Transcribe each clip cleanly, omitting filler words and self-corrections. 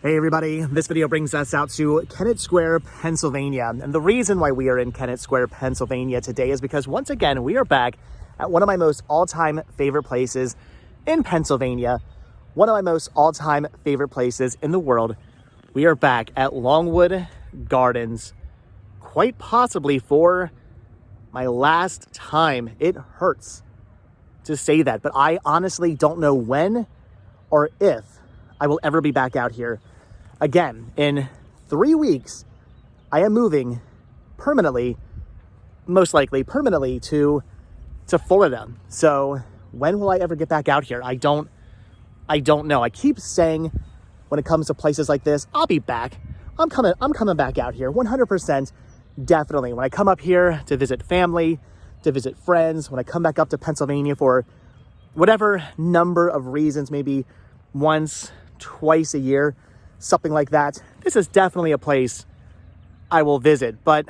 Hey everybody, this video brings us out to Kennett Square, Pennsylvania. And the reason why we are in Kennett Square, Pennsylvania today is because once again, we are back at one of my most all-time favorite places in Pennsylvania. One of my most all-time favorite places in the world. We are back at Longwood Gardens, quite possibly for my last time. It hurts to say that, but I honestly don't know when or if I will ever be back out here. Again, in 3 weeks, I am moving permanently, most likely permanently to Florida. So when will I ever get back out here? I don't know. I keep saying when it comes to places like this, I'll be back. I'm coming back out here 100%. Definitely. When I come up here to visit family, to visit friends, when I come back up to Pennsylvania for whatever number of reasons, maybe once, twice a year, something like that. This is definitely a place I will visit, but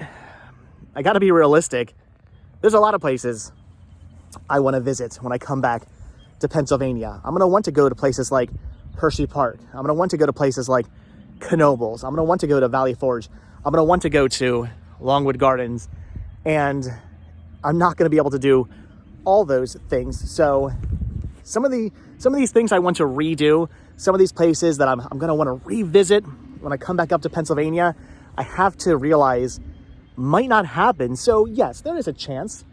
I got to be realistic. There's a lot of places I want to visit when I come back to Pennsylvania. I'm going to want to go to places like Hershey Park. I'm going to want to go to places like Knoebels. I'm going to want to go to Valley Forge. I'm going to want to go to Longwood Gardens, and I'm not going to be able to do all those things. So some of these things I want to redo, some of these places that I'm going to want to revisit when I come back up to Pennsylvania, I have to realize might not happen. So yes, there is a chance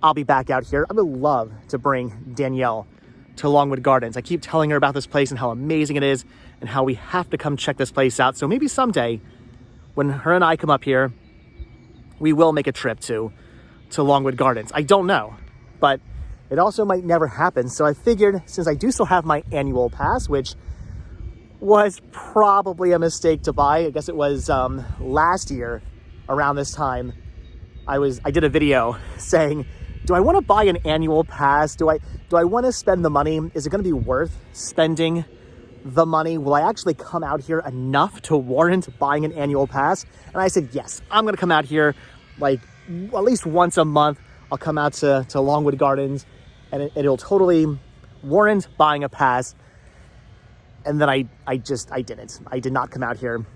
I'll be back out here. I would love to bring Danielle to Longwood Gardens. I keep telling her about this place and how amazing it is and how we have to come check this place out. So maybe someday when her and I come up here, we will make a trip to Longwood Gardens. I don't know, but it also might never happen. So I figured, since I do still have my annual pass, which was probably a mistake to buy. I guess it was last year around this time. I did a video saying, do I want to buy an annual pass? Do I want to spend the money? Is it going to be worth spending the money? Will I actually come out here enough to warrant buying an annual pass? And I said, yes, I'm going to come out here like at least once a month. I'll come out to Longwood Gardens, and it'll totally warrant buying a pass. And then I didn't. I did not come out here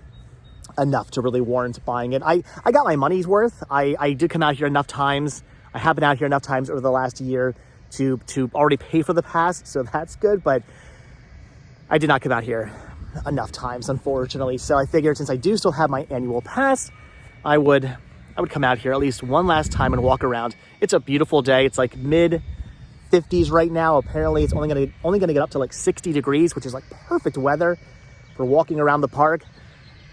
enough to really warrant buying it. I got my money's worth. I did come out here enough times. I have been out here enough times over the last year to already pay for the pass, so that's good. But I did not come out here enough times, unfortunately. So I figured, since I do still have my annual pass, I would come out here at least one last time and walk around. It's a beautiful day. It's like mid 50s right now. Apparently it's only gonna get up to like 60 degrees, which is like perfect weather for walking around the park.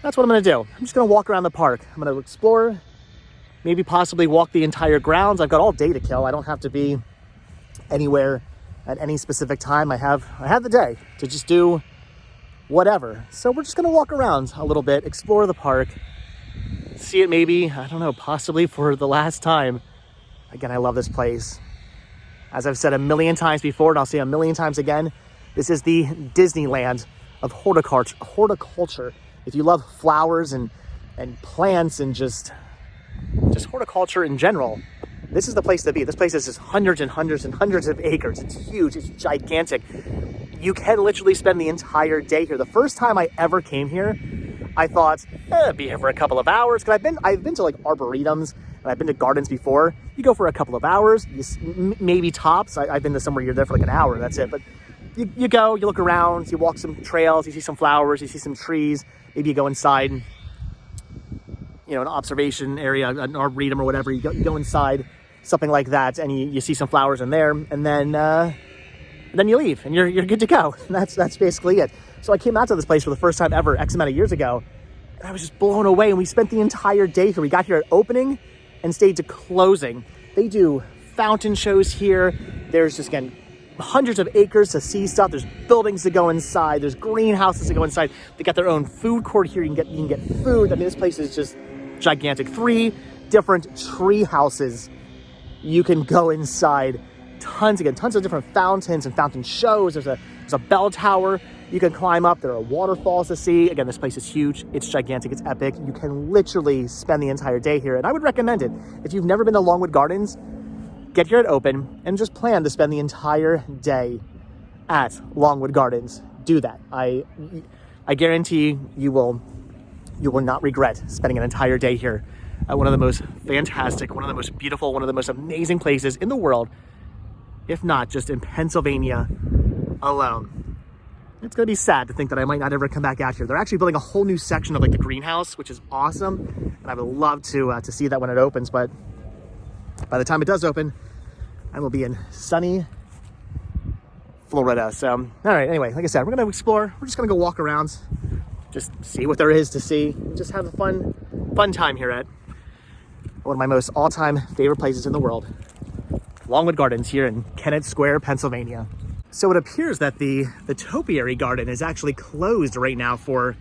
That's what I'm gonna do. I'm just gonna walk around the park. I'm gonna explore, maybe possibly walk the entire grounds. I've got all day to kill. I don't have to be anywhere at any specific time. I have the day to just do whatever. So we're just gonna walk around a little bit, explore the park, see it maybe, I don't know, possibly for the last time. Again, I love this place. As I've said a million times before, and I'll say a million times again, this is the Disneyland of horticulture. If you love flowers and plants and just horticulture in general, this is the place to be. This place is just hundreds and hundreds and hundreds of acres. It's huge, it's gigantic. You can literally spend the entire day here. The first time I ever came here, I thought, I'd be here for a couple of hours. Because I've been to like arboretums, and I've been to gardens before. You go for a couple of hours, maybe tops. I've been to somewhere you're there for like an hour, that's it. But you go, you look around, you walk some trails, you see some flowers, you see some trees. Maybe you go inside, an observation area, an arboretum or whatever. You go inside, something like that, and you see some flowers in there, and then you leave, and you're good to go. And that's basically it. So I came out to this place for the first time ever, X amount of years ago, and I was just blown away. And we spent the entire day here. We got here at opening and stayed to closing. They do fountain shows here. There's just, again, hundreds of acres to see stuff. There's buildings to go inside. There's greenhouses to go inside. They got their own food court here. You can get food. I mean, this place is just gigantic. 3 different tree houses you can go inside. Tons of different fountains and fountain shows. There's a bell tower you can climb up. There are waterfalls to see. Again, this place is huge. It's gigantic. It's epic. You can literally spend the entire day here, and I would recommend it. If you've never been to Longwood Gardens, get here at open and just plan to spend the entire day at Longwood Gardens. Do that. I guarantee you will not regret spending an entire day here at one of the most fantastic, one of the most beautiful, one of the most amazing places in the world, if not just in Pennsylvania alone. It's gonna be sad to think that I might not ever come back out here. They're actually building a whole new section of like the greenhouse, which is awesome, and I would love to see that when it opens. But by the time it does open, I will be in sunny Florida. So, all right. Anyway, like I said, we're gonna explore. We're just gonna go walk around, just see what there is to see. Just have a fun time here at one of my most all-time favorite places in the world, Longwood Gardens here in Kennett Square, Pennsylvania. So it appears that the topiary garden is actually closed right now for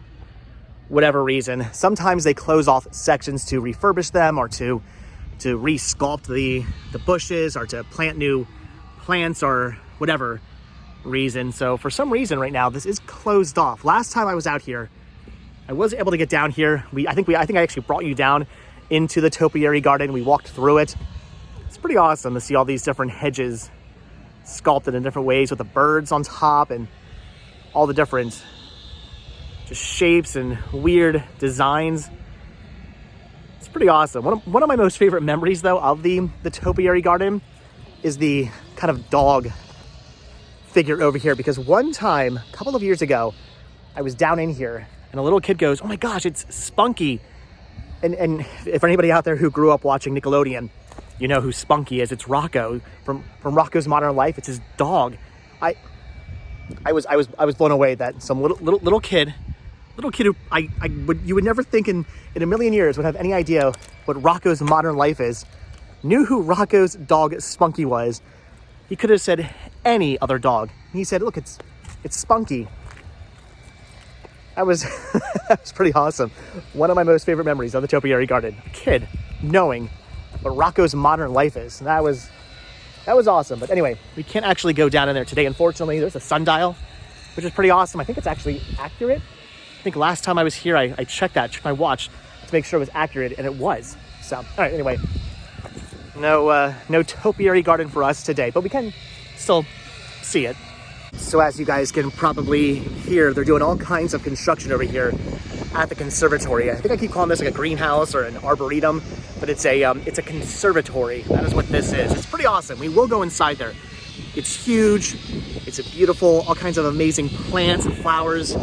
whatever reason. Sometimes they close off sections to refurbish them, or to re-sculpt the bushes, or to plant new plants, or whatever reason. So for some reason right now, this is closed off. Last time I was out here, I was able to get down here. I think I actually brought you down into the topiary garden. We walked through it. It's pretty awesome to see all these different hedges sculpted in different ways with the birds on top and all the different just shapes and weird designs. It's pretty awesome. One of my most favorite memories though of the topiary garden is the kind of dog figure over here, because one time a couple of years ago I was down in here and a little kid goes, "Oh my gosh, it's Spunky." And if anybody out there who grew up watching Nickelodeon, you know who Spunky is. It's Rocco from Rocco's Modern Life. It's his dog. I was blown away that some little kid who you would never think in a million years would have any idea what Rocco's Modern Life is, knew who Rocco's dog Spunky was. He could have said any other dog. He said, "Look, it's Spunky." That was that was pretty awesome. One of my most favorite memories of the topiary garden. A kid knowing what Rocco's Modern Life is. That was awesome. But anyway, we can't actually go down in there today, unfortunately. There's a sundial, which is pretty awesome. I think it's actually accurate. I think last time I was here, I checked my watch to make sure it was accurate, and it was. So, all right, anyway, no topiary garden for us today, but we can still see it. So as you guys can probably hear, they're doing all kinds of construction over here at the conservatory. I think I keep calling this like a greenhouse or an arboretum, but it's a conservatory. That is what this is. It's pretty awesome. We will go inside there. It's huge. It's a beautiful, all kinds of amazing plants and flowers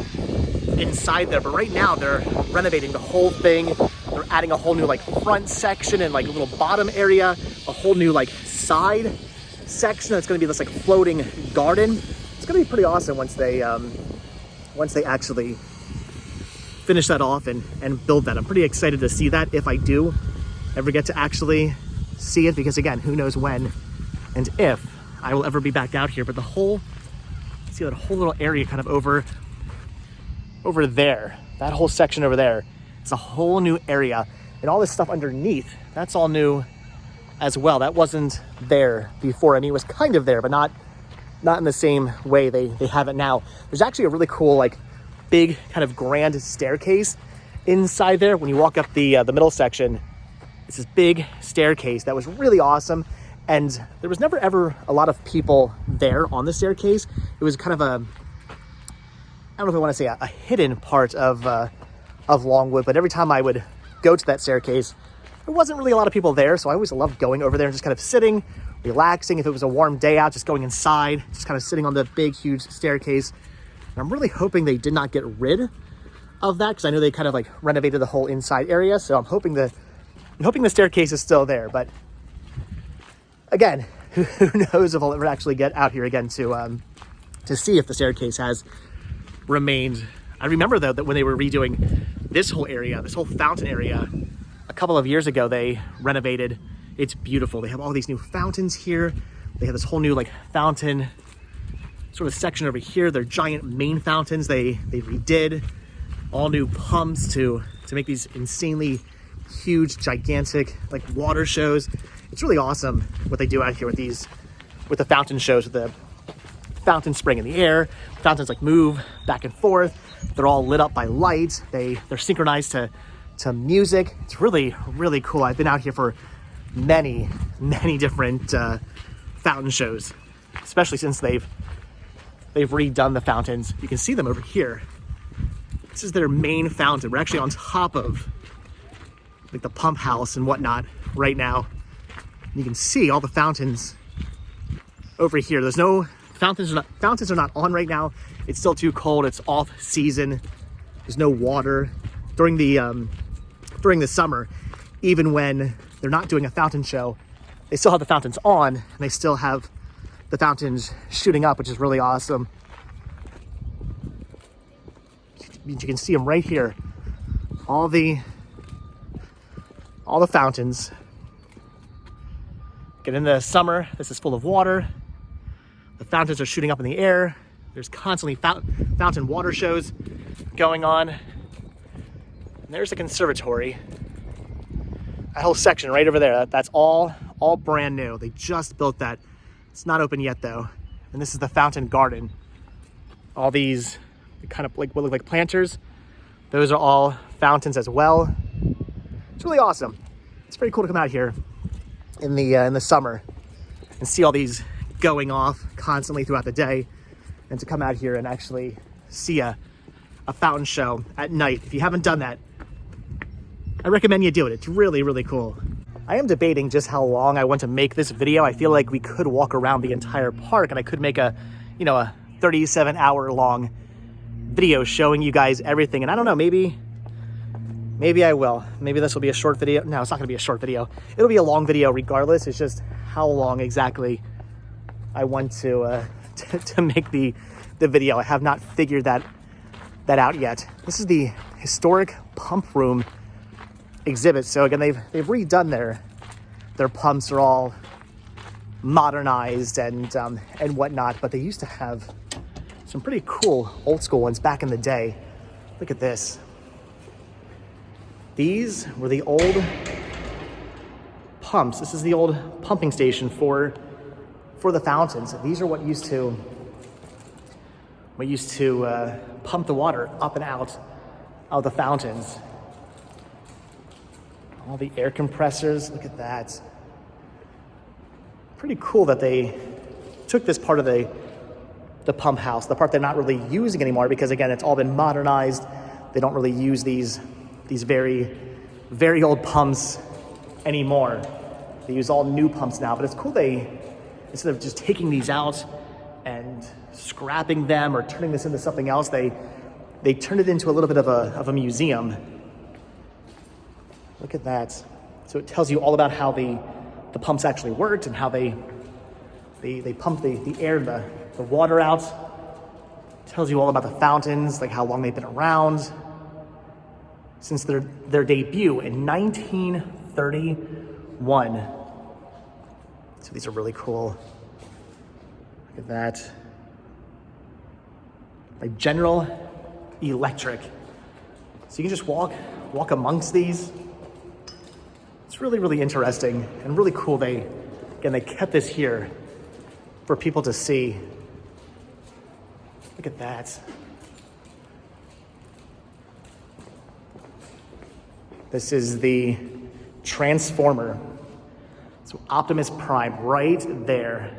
inside there. But right now they're renovating the whole thing. They're adding a whole new like front section and like a little bottom area, a whole new like side section that's going to be this like floating garden. It's going to be pretty awesome once they actually finish that off and build that. I'm pretty excited to see that, if I do ever get to actually see it, because again, who knows when and if I will ever be back out here. But see that whole little area kind of over there, that whole section over there, it's a whole new area, and all this stuff underneath, that's all new as well. That wasn't there before. I mean, it was kind of there, but not in the same way they have it now. There's actually a really cool, like, big kind of grand staircase inside there. When you walk up the middle section, it's this big staircase that was really awesome. And there was never ever a lot of people there on the staircase. It was kind of I don't know if I want to say a hidden part of Longwood, but every time I would go to that staircase, there wasn't really a lot of people there. So I always loved going over there and just kind of sitting, relaxing. If it was a warm day out, just going inside, just kind of sitting on the big, huge staircase. And I'm really hoping they did not get rid of that, because I know they kind of like renovated the whole inside area. So I'm hoping the staircase is still there. But again, who knows if I'll ever actually get out here again to see if the staircase has remained. I remember though that when they were redoing this whole area, this whole fountain area, a couple of years ago, they renovated. It's beautiful. They have all these new fountains here. They have this whole new like fountain sort of section over here. They're giant main fountains. They redid all new pumps to make these insanely huge, gigantic like water shows. It's really awesome what they do out here with the fountain shows, with the fountain spring in the air. Fountains like move back and forth. They're all lit up by light. They're synchronized to music. It's really, really cool. I've been out here for many different fountain shows, especially since they've redone the fountains. You can see them over here. This is their main fountain. We're actually on top of like the pump house and whatnot right now. And you can see all the fountains over here. There's no fountains are not on right now. It's still too cold. It's off season. There's no water during the summer. Even when they're not doing a fountain show, they still have the fountains on, and they still have the fountains shooting up, which is really awesome. You can see them right here. All the fountains. Get in the summer, this is full of water. The fountains are shooting up in the air. There's constantly fountain water shows going on. And there's the conservatory. That whole section right over there, that's all brand new. They just built that. It's not open yet though. And this is the fountain garden. All these kind of like what look like planters. Those are all fountains as well. It's really awesome. It's pretty cool to come out here in the summer and see all these going off constantly throughout the day, and to come out here and actually see a fountain show at night. If you haven't done that, I recommend you do it. It's really, really cool. I am debating just how long I want to make this video. I feel like we could walk around the entire park and I could make a 37-hour long video showing you guys everything. And I don't know, maybe I will. Maybe this will be a short video. No, it's not gonna be a short video. It'll be a long video regardless. It's just how long exactly I want to make the video. I have not figured that out yet. This is the historic pump room exhibit. So again, they've redone their pumps are all modernized and whatnot, but they used to have some pretty cool old school ones back in the day. Look at this. These were the old pumps. This is the old pumping station for the fountains. These are what used to pump the water up and out of the fountains. All the air compressors, look at that. Pretty cool that they took this part of the pump house, the part they're not really using anymore, because again, it's all been modernized. They don't really use these very, very old pumps anymore. They use all new pumps now, but it's cool instead of just taking these out and scrapping them or turning this into something else, they turned it into a little bit of a museum. Look at that. So it tells you all about how the pumps actually worked and how they pump the air, the water out. It tells you all about the fountains, like how long they've been around since their debut in 1931. So these are really cool. Look at that. Like General Electric. So you can just walk amongst these. It's really, really interesting and really cool. They kept this here for people to see. Look at that. This is the transformer. So Optimus Prime right there.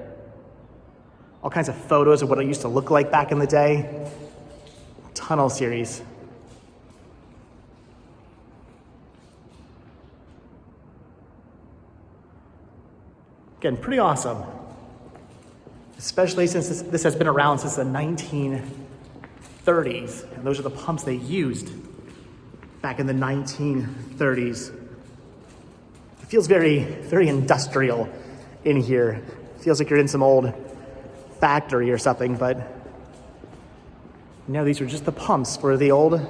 All kinds of photos of what it used to look like back in the day. Tunnel series. Again, pretty awesome. Especially since this has been around since the 1930s. And those are the pumps they used back in the 1930s. It feels very, very industrial in here. It feels like you're in some old factory or something, but no, these are just the pumps for the old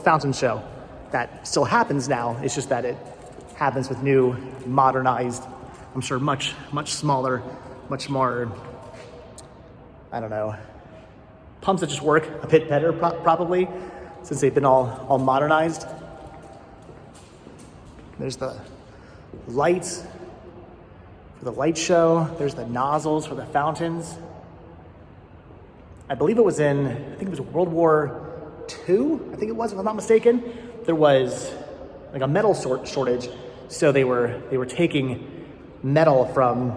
fountain show that still happens now. It's just that it happens with new, modernized, I'm sure much smaller, much more, I don't know, pumps that just work a bit better probably, since they've been all modernized. There's the lights for the light show. There's the nozzles for the fountains. I believe it was World War II, I think it was, if I'm not mistaken. There was like a metal shortage, so they were taking metal from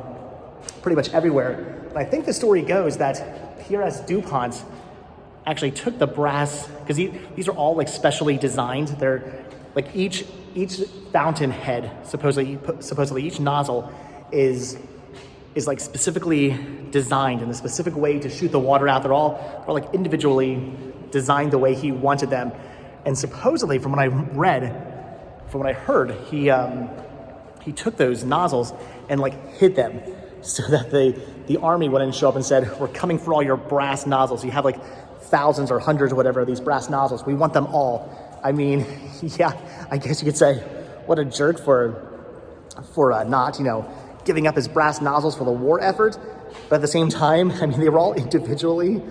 pretty much everywhere. But I think the story goes that PRS DuPont actually took the brass, because these are all like specially designed. They're like each fountain head, supposedly each nozzle is like specifically designed in a specific way to shoot the water out. They're like individually designed the way he wanted them. And supposedly, from what I heard, he took those nozzles and like hid them so that the army wouldn't show up and said, "We're coming for all your brass nozzles. You have like thousands or hundreds or whatever of these brass nozzles. We want them all." I mean, yeah, I guess you could say, what a jerk for not, giving up his brass nozzles for the war effort. But at the same time, I mean, they were all individually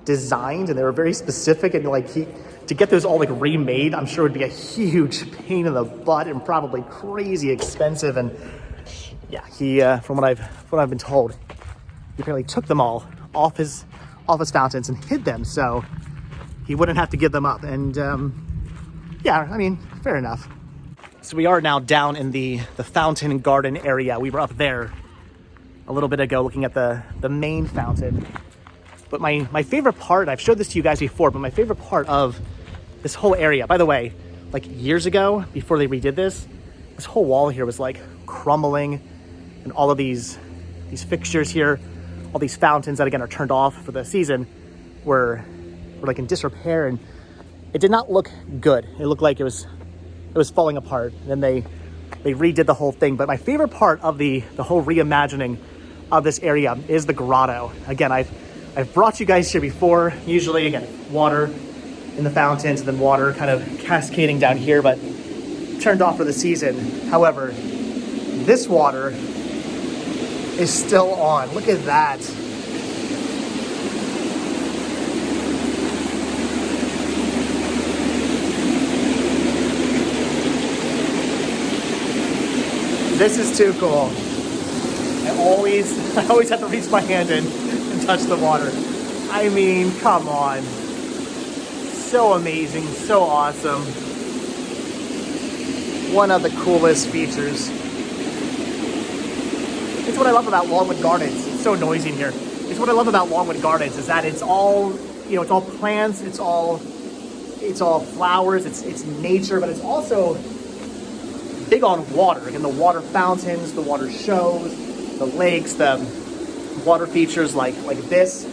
designed and they were very specific, and like to get those all like remade, I'm sure would be a huge pain in the butt and probably crazy expensive. And yeah, he from what I've been told, he apparently took them all off his fountains and hid them so he wouldn't have to give them up. And yeah, I mean, fair enough. So we are now down in the fountain garden area. We were up there a little bit ago looking at the main fountain. But my favorite part, I've showed this to you guys before, but my favorite part of this whole area, by the way, like years ago, before they redid this whole wall here was like crumbling, and all of these fixtures here, all these fountains that again are turned off for the season were like in disrepair, and it did not look good. It looked like it was falling apart. And then they redid the whole thing. But my favorite part of the whole reimagining of this area is the grotto. Again, I've brought you guys here before. Usually, again, water in the fountains and then water kind of cascading down here, but turned off for the season. However, this water is still on. Look at that. This is too cool. I always have to reach my hand in and touch the water. I mean, come on. So amazing, so awesome. One of the coolest features. It's what I love about Longwood Gardens. It's so noisy in here. It's what I love about Longwood Gardens is that it's all, it's all plants, it's all flowers, it's nature, but it's also big on water. Again, the water fountains, the water shows, the lakes, the water features like this.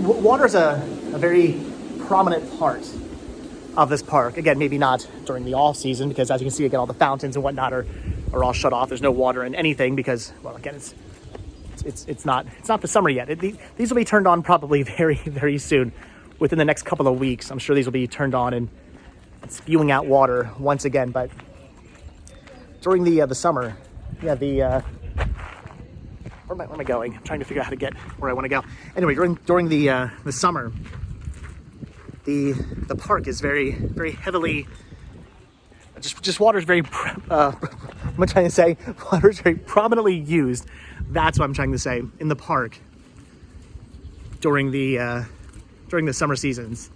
Water is a very prominent part of this park. Again, maybe not during the off season, because as you can see, again, all the fountains and whatnot are all shut off. There's no water in anything because, well, again, it's not the summer yet. These will be turned on probably very, very soon, within the next couple of weeks. I'm sure these will be turned on and spewing out water once again. But during the summer, yeah, where am I going? I'm trying to figure out how to get where I want to go. Anyway, during the summer, the park is very, very heavily, just water is very, what am I trying to say? Water is very prominently used. That's what I'm trying to say, in the park during the summer seasons.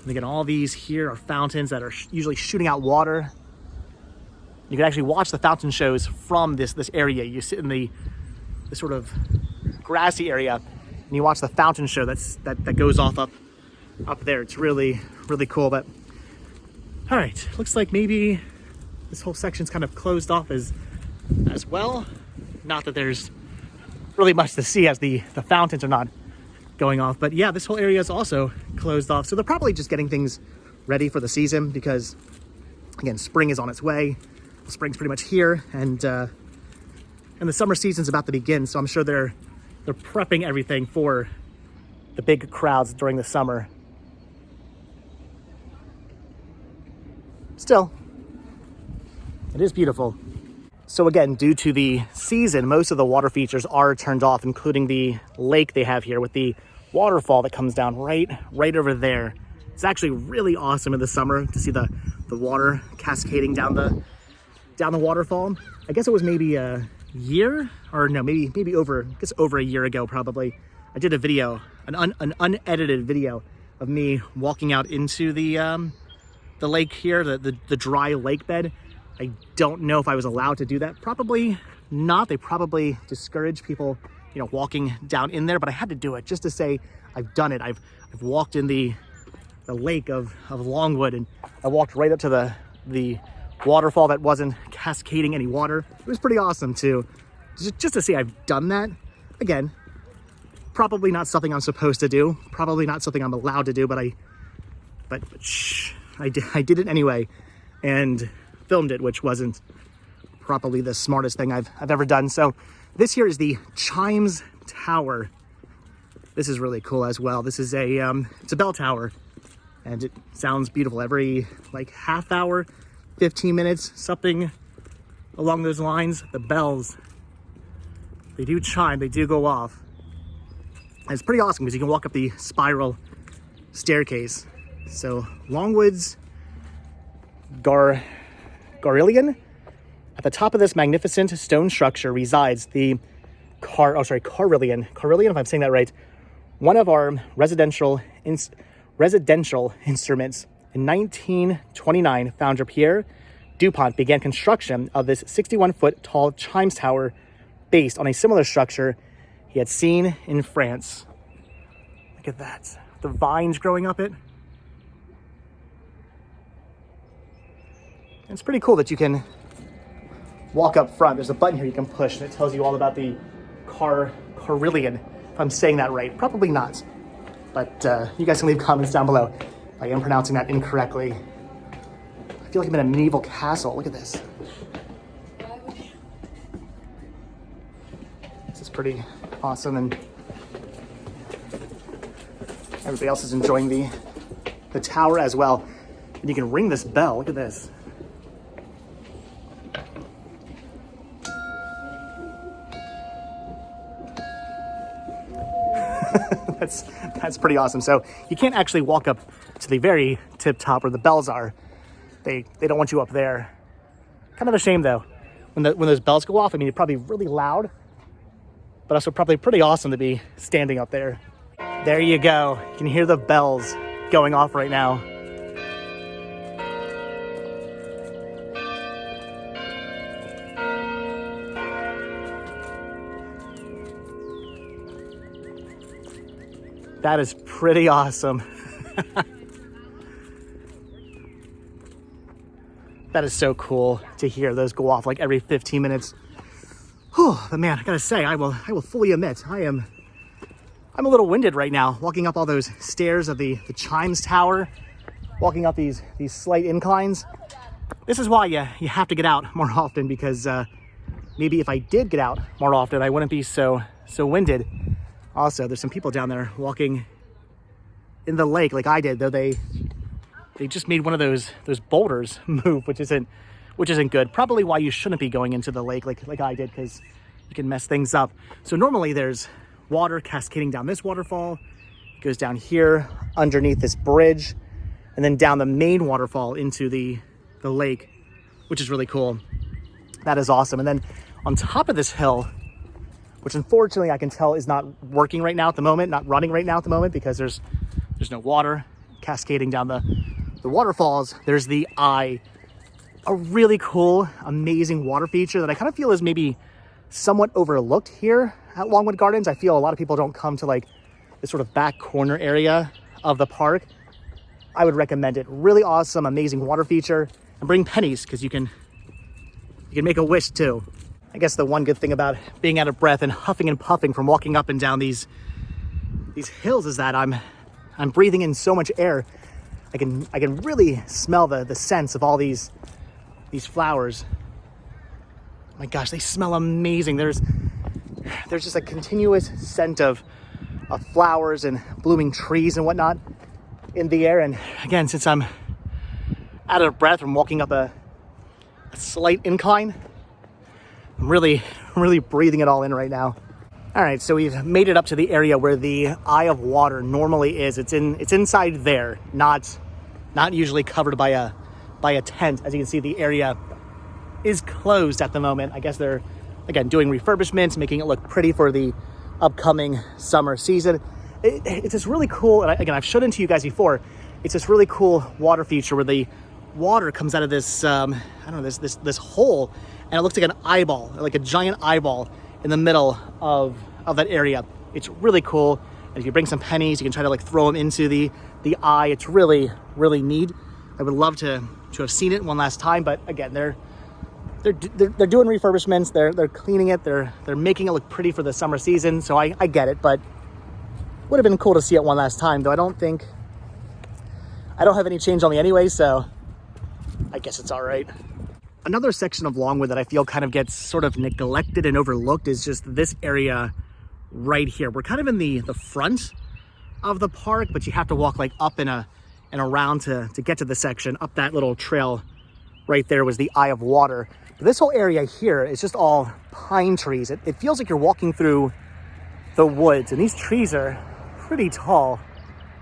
And again, all these here are fountains that are usually shooting out water. You can actually watch the fountain shows from this area. You sit in the sort of grassy area and you watch the fountain show that goes off up there. It's really, really cool. But all right, looks like maybe this whole section's kind of closed off as well. Not that there's really much to see as the fountains are not going off, but yeah, this whole area is also closed off. So they're probably just getting things ready for the season because, again, spring is on its way. Spring's pretty much here, and the summer season's about to begin. So I'm sure they're prepping everything for the big crowds during the summer. Still, it is beautiful. So again, due to the season, most of the water features are turned off, including the lake they have here with the waterfall that comes down right over there. It's actually really awesome in the summer to see the water cascading down the waterfall. I guess it was maybe a year, or no, maybe over a year ago probably. I did a video, an unedited video of me walking out into the lake here, the dry lake bed. I don't know if I was allowed to do that. Probably not. They probably discourage people you know, walking down in there, but I had to do it just to say I've done it. I've walked in the lake of Longwood, and I walked right up to the waterfall that wasn't cascading any water. It was pretty awesome too, just to say I've done that. Again, probably not something I'm supposed to do, probably not something I'm allowed to do, but I did it anyway and filmed it, which wasn't probably the smartest thing I've ever done. So this here is the Chimes Tower. This is really cool as well. This is it's a bell tower, and it sounds beautiful. Every like half hour, 15 minutes, something along those lines, the bells, they do chime, they do go off. And it's pretty awesome because you can walk up the spiral staircase. So Longwood's Carillon. At the top of this magnificent stone structure resides the Carillon, if I'm saying that right, one of our residential instruments. In 1929, founder Pierre Dupont began construction of this 61-foot tall Chimes Tower based on a similar structure he had seen in France. Look at that, the vines growing up it. It's pretty cool that you can walk up front. There's a button here you can push, and it tells you all about the Carillon, if I'm saying that right. Probably not, but you guys can leave comments down below if I am pronouncing that incorrectly. I feel like I'm in a medieval castle. Look at this. This is pretty awesome, and everybody else is enjoying the tower as well. And you can ring this bell. Look at this. That's pretty awesome. So you can't actually walk up to the very tip top where the bells are. They don't want you up there. Kind of a shame though. When those bells go off, I mean, it's probably really loud, but also probably pretty awesome to be standing up there. There you go. You can hear the bells going off right now. That is pretty awesome. That is so cool to hear those go off like every 15 minutes. Whew, but man, I gotta say, I will fully admit, I'm a little winded right now, walking up all those stairs of the Chimes Tower, walking up these slight inclines. This is why you have to get out more often, because maybe if I did get out more often, I wouldn't be so winded. Also, there's some people down there walking in the lake like I did, though they just made one of those boulders move, which isn't good. Probably why you shouldn't be going into the lake like I did, because you can mess things up. So normally there's water cascading down this waterfall. It goes down here underneath this bridge, and then down the main waterfall into the lake, which is really cool. That is awesome. And then on top of this hill, which unfortunately I can tell is not working right now at the moment, not running right now at the moment, because there's no water cascading down the waterfalls. There's the Eye, a really cool, amazing water feature that I kind of feel is maybe somewhat overlooked here at Longwood Gardens. I feel a lot of people don't come to like this sort of back corner area of the park. I would recommend it. Really awesome, amazing water feature, and bring pennies because you can make a wish too. I guess the one good thing about being out of breath and huffing and puffing from walking up and down these hills is that I'm breathing in so much air. I can really smell the scents of all these flowers. Oh my gosh, they smell amazing. There's just a continuous scent of flowers and blooming trees and whatnot in the air. And again, since I'm out of breath from walking up a slight incline, I'm really breathing it all in right now. All right, so we've made it up to the area where the Eye of Water normally is. It's inside there, not usually covered by a tent. As you can see, the area is closed at the moment. I guess they're, again, doing refurbishments, making it look pretty for the upcoming summer season. It's this really cool, and again, I've showed it to you guys before. It's this really cool water feature where the water comes out of this, I don't know, this hole, and it looks like an eyeball, like a giant eyeball in the middle of of that area. It's really cool. And if you bring some pennies, you can try to like throw them into the eye. It's really, really neat. I would love to have seen it one last time, but again, they're doing refurbishments. They're cleaning it. They're making it look pretty for the summer season. So I get it, but would have been cool to see it one last time. Though I don't have any change on me anyway, so I guess it's all right. Another section of Longwood that I feel kind of gets sort of neglected and overlooked is just this area right here. We're kind of in the front of the park, but you have to walk like up and around to get to the section. Up that little trail right there was the Eye of Water. But this whole area here is just all pine trees. It feels like you're walking through the woods, and these trees are pretty tall.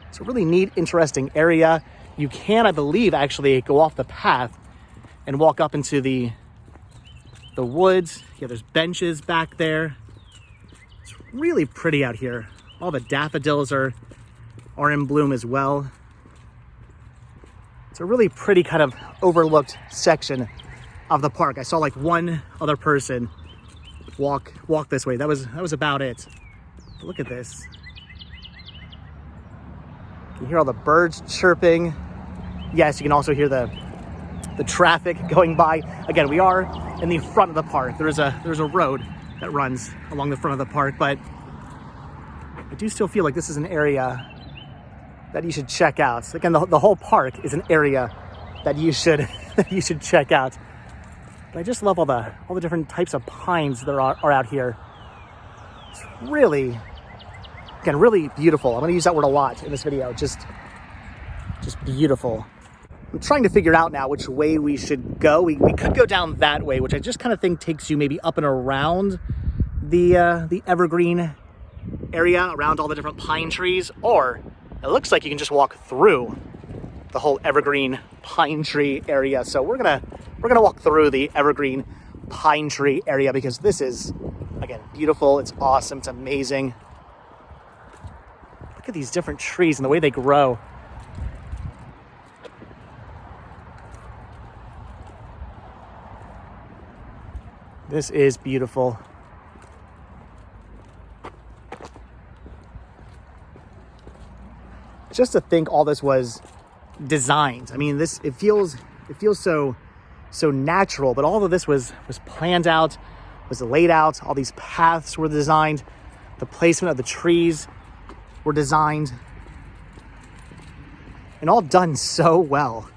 It's a really neat, interesting area. You can, I believe, actually go off the path and walk up into the woods. Yeah, there's benches back there. It's really pretty out here. All the daffodils are in bloom as well. It's a really pretty kind of overlooked section of the park. I saw like one other person walk this way. That was about it. But look at this. You can hear all the birds chirping. Yes, you can also hear the traffic going by. Again, we are in the front of the park. There's a road that runs along the front of the park, but I do still feel like this is an area that you should check out. Again, the whole park is an area that you should check out. But I just love all the different types of pines that are out here. It's really, again, really beautiful. I'm going to use that word a lot in this video. Just beautiful. I'm trying to figure out now which way we should go. We could go down that way, which I just kind of think takes you maybe up and around the evergreen area, around all the different pine trees, or it looks like you can just walk through the whole evergreen pine tree area. So we're gonna walk through the evergreen pine tree area because this is, again, beautiful. It's awesome. It's amazing. Look at these different trees and the way they grow. This is beautiful. Just to think all this was designed. I mean, it feels so natural, but all of this was planned out, was laid out. All these paths were designed. The placement of the trees were designed. And all done so well.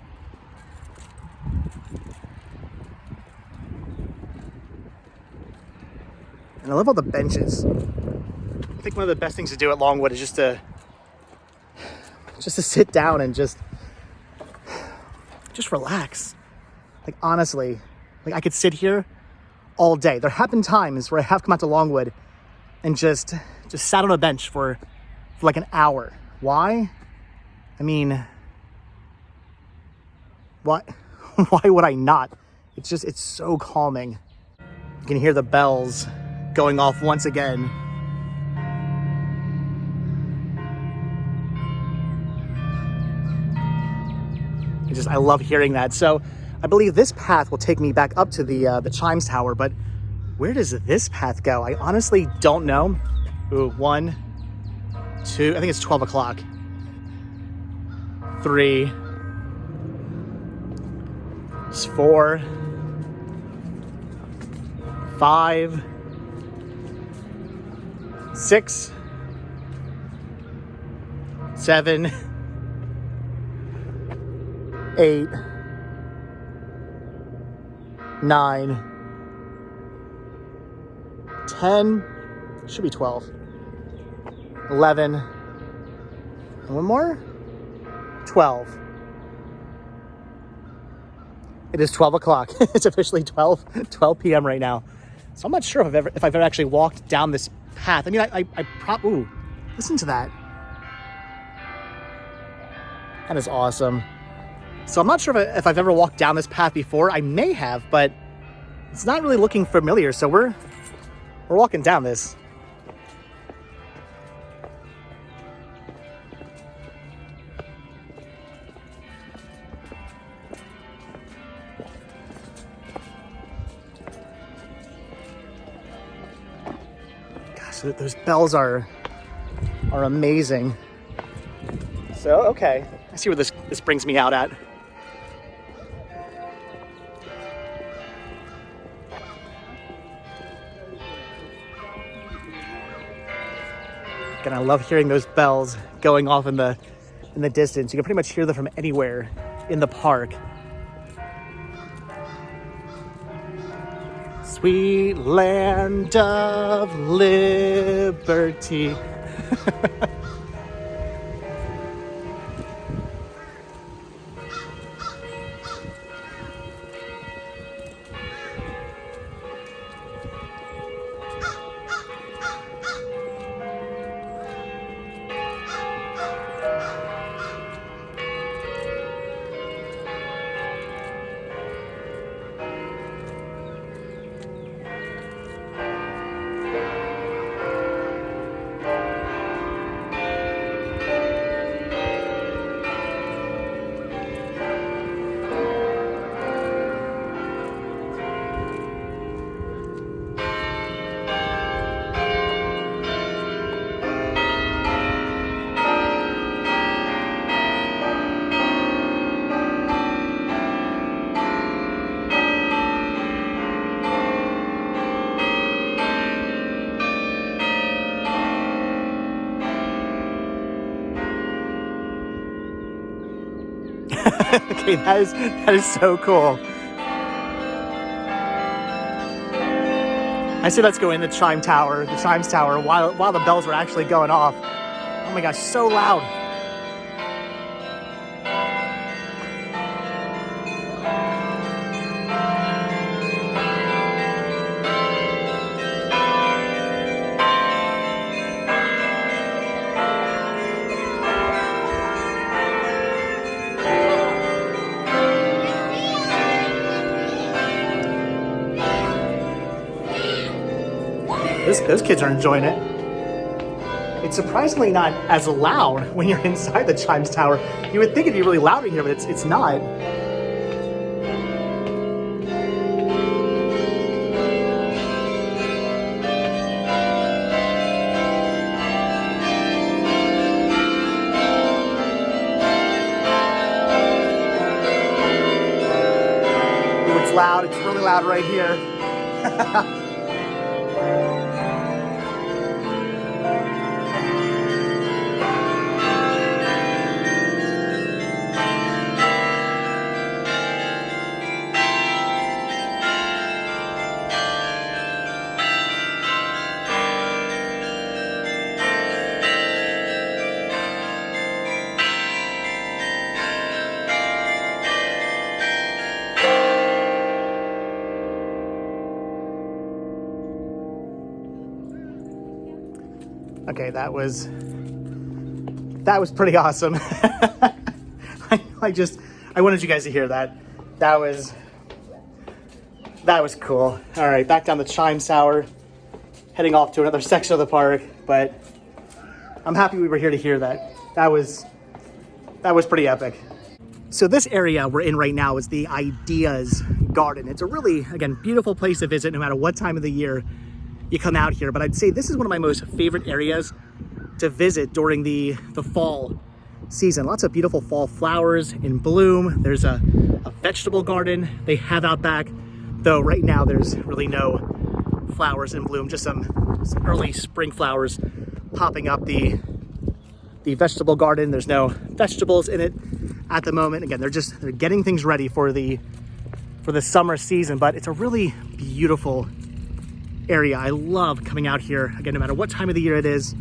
And I love all the benches. I think one of the best things to do at Longwood is just to sit down and just relax. Like, honestly, like I could sit here all day. There have been times where I have come out to Longwood and just sat on a bench for like an hour. Why? I mean, why would I not? It's so calming. You can hear the bells going off once again. I love hearing that. So I believe this path will take me back up to the Chimes Tower, but where does this path go? I honestly don't know. Ooh, 1, 2, I think it's 12 o'clock. 3, 4, 5, 6, 7, 8, 9, 10, should be 12, 11, and one more, 12. It is 12 o'clock. It's officially 12 p.m. right now. So I'm not sure if I've ever actually walked down this path. I mean, ooh, listen to that. That is awesome. So I'm not sure if I've ever walked down this path before. I may have, but it's not really looking familiar. So we're walking down this. Gosh, those bells are amazing. So, okay, I see where this brings me out at. And I love hearing those bells going off in the distance. You can pretty much hear them from anywhere in the park. Sweet land of liberty. Okay, that is so cool. I say let's go in the Chimes Tower while the bells were actually going off. Oh my gosh, so loud. Those kids are enjoying it. It's surprisingly not as loud when you're inside the Chimes Tower. You would think it'd be really loud in here, but it's not. Ooh, it's loud. It's really loud right here. Okay, that was pretty awesome. I wanted you guys to hear that. That was cool. All right, back down the Chimes Tower, heading off to another section of the park, but I'm happy we were here to hear that. That was pretty epic. So this area we're in right now is the Ideas Garden. It's a really, again, beautiful place to visit no matter what time of the year you come out here, but I'd say this is one of my most favorite areas to visit during the fall season. Lots of beautiful fall flowers in bloom. There's a vegetable garden they have out back, though right now there's really no flowers in bloom, just some early spring flowers popping up. The vegetable garden, there's no vegetables in it at the moment. Again, they're getting things ready for the summer season, but it's a really beautiful area. I love coming out here, again, no matter what time of the year it is,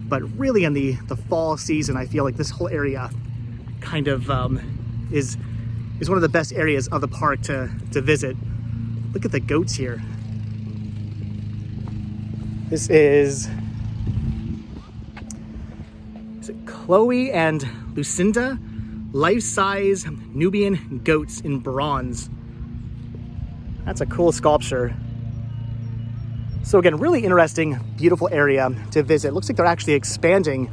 but really in the fall season, I feel like this whole area kind of is one of the best areas of the park to visit. Look at the goats here. This is it Chloe and Lucinda, life-size Nubian goats in bronze. That's a cool sculpture. So again, really interesting, beautiful area to visit. Looks like they're actually expanding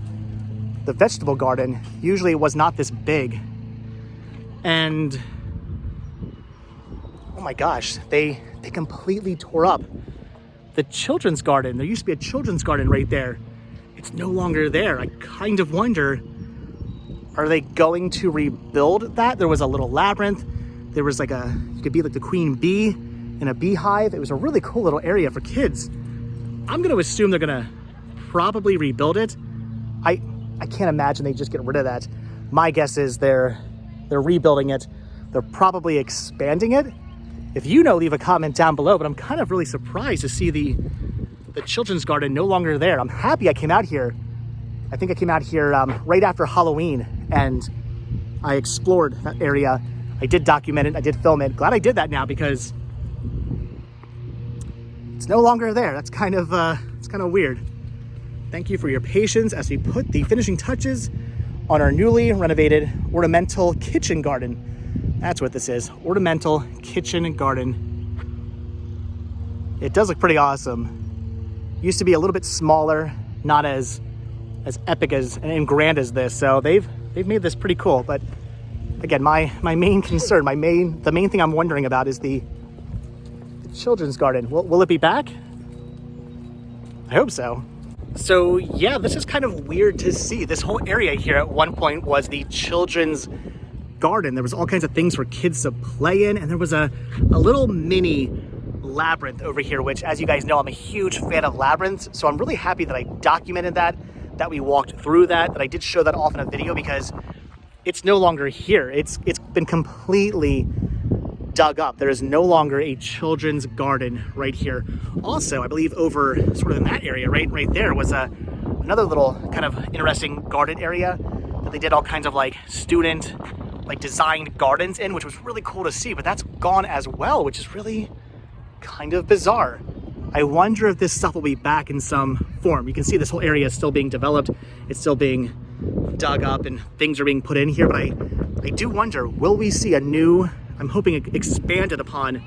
the vegetable garden. Usually it was not this big. And oh my gosh, they completely tore up the children's garden. There used to be a children's garden right there. It's no longer there. I kind of wonder, are they going to rebuild that? There was a little labyrinth. There was like you could be like the queen bee in a beehive. It was a really cool little area for kids. I'm gonna assume they're gonna probably rebuild it. I can't imagine they just get rid of that. My guess is they're rebuilding it. They're probably expanding it. If you know, leave a comment down below, but I'm kind of really surprised to see the children's garden no longer there. I'm happy I came out here. I think I came out here right after Halloween, and I explored that area. I did document it, I did film it. Glad I did that now because it's no longer there. That's kind of weird. Thank you for your patience as we put the finishing touches on our newly renovated ornamental kitchen garden. That's what this is, ornamental kitchen and garden. It does look pretty awesome. Used to be a little bit smaller, not as epic as and grand as this. So they've made this pretty cool. But again, my main concern, the main thing I'm wondering about is the children's garden. Will it be back? I hope so. So yeah, this is kind of weird to see. This whole area here at one point was the children's garden. There was all kinds of things for kids to play in, and there was a little mini labyrinth over here, which, as you guys know, I'm a huge fan of labyrinths. So I'm really happy that I documented that we walked through that I did show that off in a video, because it's no longer here. It's been completely dug up. There is no longer a children's garden right here. Also, I believe over sort of in that area, right there was another little kind of interesting garden area that they did all kinds of like student designed gardens in, which was really cool to see, but that's gone as well, which is really kind of bizarre. I wonder if this stuff will be back in some form. You can see this whole area is still being developed. It's still being dug up and things are being put in here, but I do wonder, will we see a new, I'm hoping expanded upon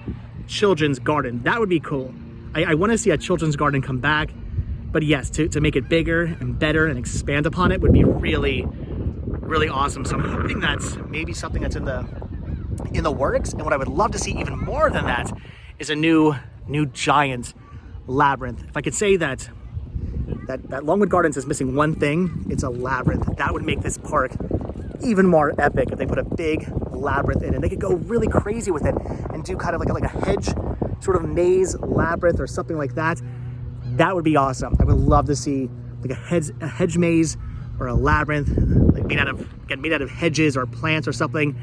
children's garden? That would be cool. I want to see a children's garden come back, but yes, to make it bigger and better and expand upon it would be really, really awesome. So I'm hoping that's maybe something that's in the works. And what I would love to see even more than that is a new giant labyrinth. If I could say that Longwood Gardens is missing one thing, it's a labyrinth. That would make this park even more epic if they put a big labyrinth in, and they could go really crazy with it and do kind of like a hedge sort of maze labyrinth or something like that. That would be awesome. I would love to see like a hedge maze or a labyrinth, like made out of hedges or plants or something.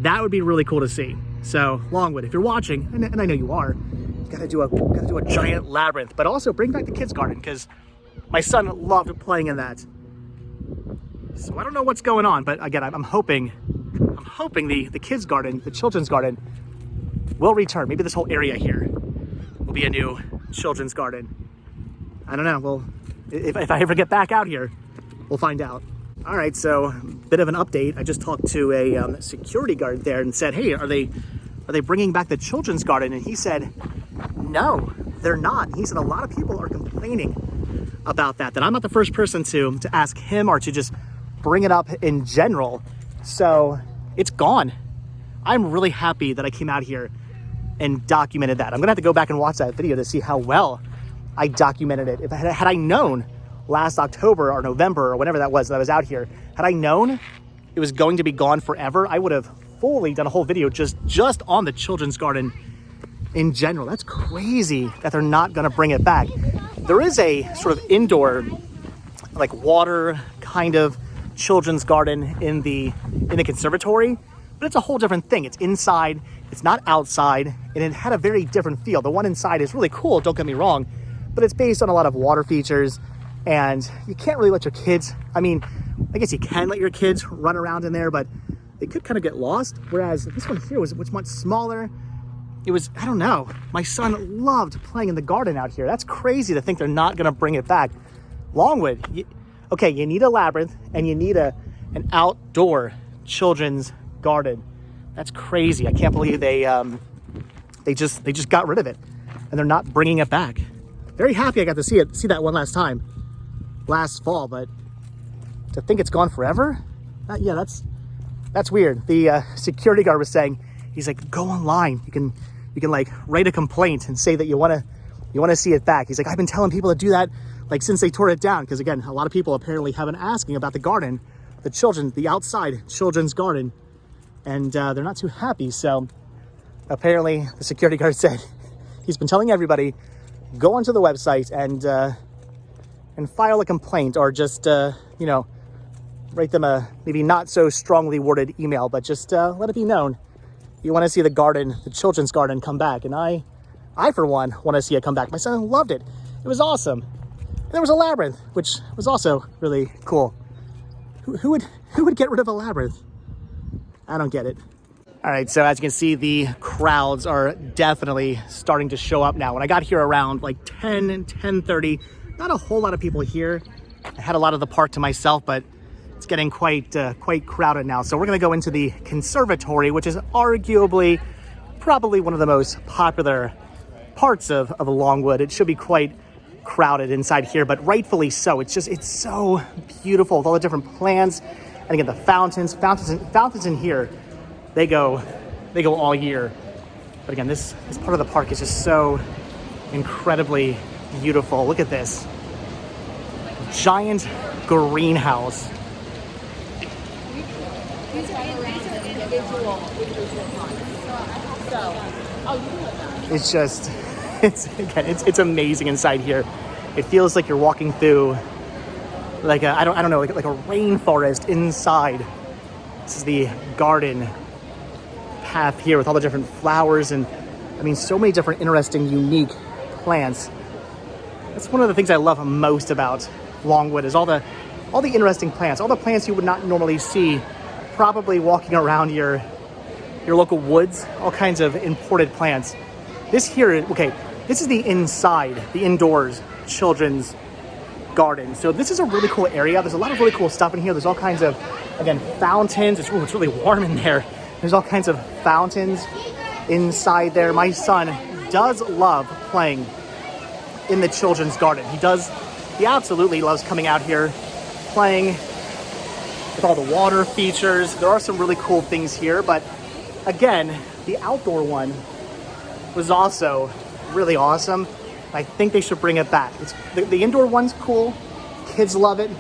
That would be really cool to see. So Longwood, if you're watching, and I know you are, gotta do a giant labyrinth, but also bring back the kids garden, because my son loved playing in that. So I don't know what's going on, but again, I'm hoping the kids garden, the children's garden, will return. Maybe this whole area here will be a new children's garden. I don't know. Well, if I ever get back out here, we'll find out. All right, so bit of an update. I just talked to a security guard there and said, hey, are they bringing back the children's garden? And he said, no, they're not. He said a lot of people are complaining about that I'm not the first person to ask him or to just bring it up in general. So it's gone. I'm really happy that I came out here and documented that. I'm gonna have to go back and watch that video to see how well I documented it. If had I known last October or November or whenever that was that I was out here, had I known it was going to be gone forever, I would have fully done a whole video just on the children's garden in general. That's crazy that they're not gonna bring it back. There is a sort of indoor, like water kind of children's garden in the conservatory, but it's a whole different thing. It's inside, it's not outside, and it had a very different feel. The one inside is really cool, don't get me wrong, but it's based on a lot of water features, and you can't really let your kids, I mean, I guess you can let your kids run around in there, but they could kind of get lost. Whereas this one here was much smaller. It was, I don't know, my son loved playing in the garden out here. That's crazy to think they're not gonna bring it back. Longwood, you need a labyrinth and you need an outdoor children's garden. That's crazy. I can't believe they just got rid of it and they're not bringing it back. Very happy I got to see that one last time, last fall, but to think it's gone forever? Yeah, that's weird. The security guard was saying, he's like, go online. You can like write a complaint and say that you want to You want to see it back. He's like, I've been telling people to do that like since they tore it down. Because again, a lot of people apparently have been asking about the garden, the outside children's garden. And they're not too happy. So apparently the security guard said he's been telling everybody, go onto the website and file a complaint, or just, you know, write them a maybe not so strongly worded email, but just let it be known you want to see the garden, the children's garden, come back. And I for one want to see it come back. My son loved it. It was awesome. And there was a labyrinth, which was also really cool. Who would get rid of a labyrinth? I don't get it. All right, so as you can see, the crowds are definitely starting to show up now. When I got here around like 10:30, not a whole lot of people here. I had a lot of the park to myself, but it's getting quite crowded now. So we're gonna go into the Conservatory, which is arguably probably one of the most popular parts of Longwood. It should be quite crowded inside here, but rightfully so. It's so beautiful with all the different plants. And again, the fountains in here, they go all year. But again, this part of the park is just so incredibly beautiful. Look at this giant greenhouse. It's amazing inside here. It feels like you're walking through like a rainforest inside. This is the garden path here with all the different flowers and I mean so many different interesting, unique plants. That's one of the things I love most about Longwood is all the interesting plants, all the plants you would not normally see probably walking around your local woods, all kinds of imported plants. This is the inside, the indoors children's garden. So this is a really cool area. There's a lot of really cool stuff in here. There's all kinds of, again, fountains. It's really warm in there. There's all kinds of fountains inside there. My son does love playing in the children's garden. He absolutely loves coming out here, playing with all the water features. There are some really cool things here, but again, the outdoor one was also really awesome. I think they should bring it back. The indoor one's cool. Kids love it.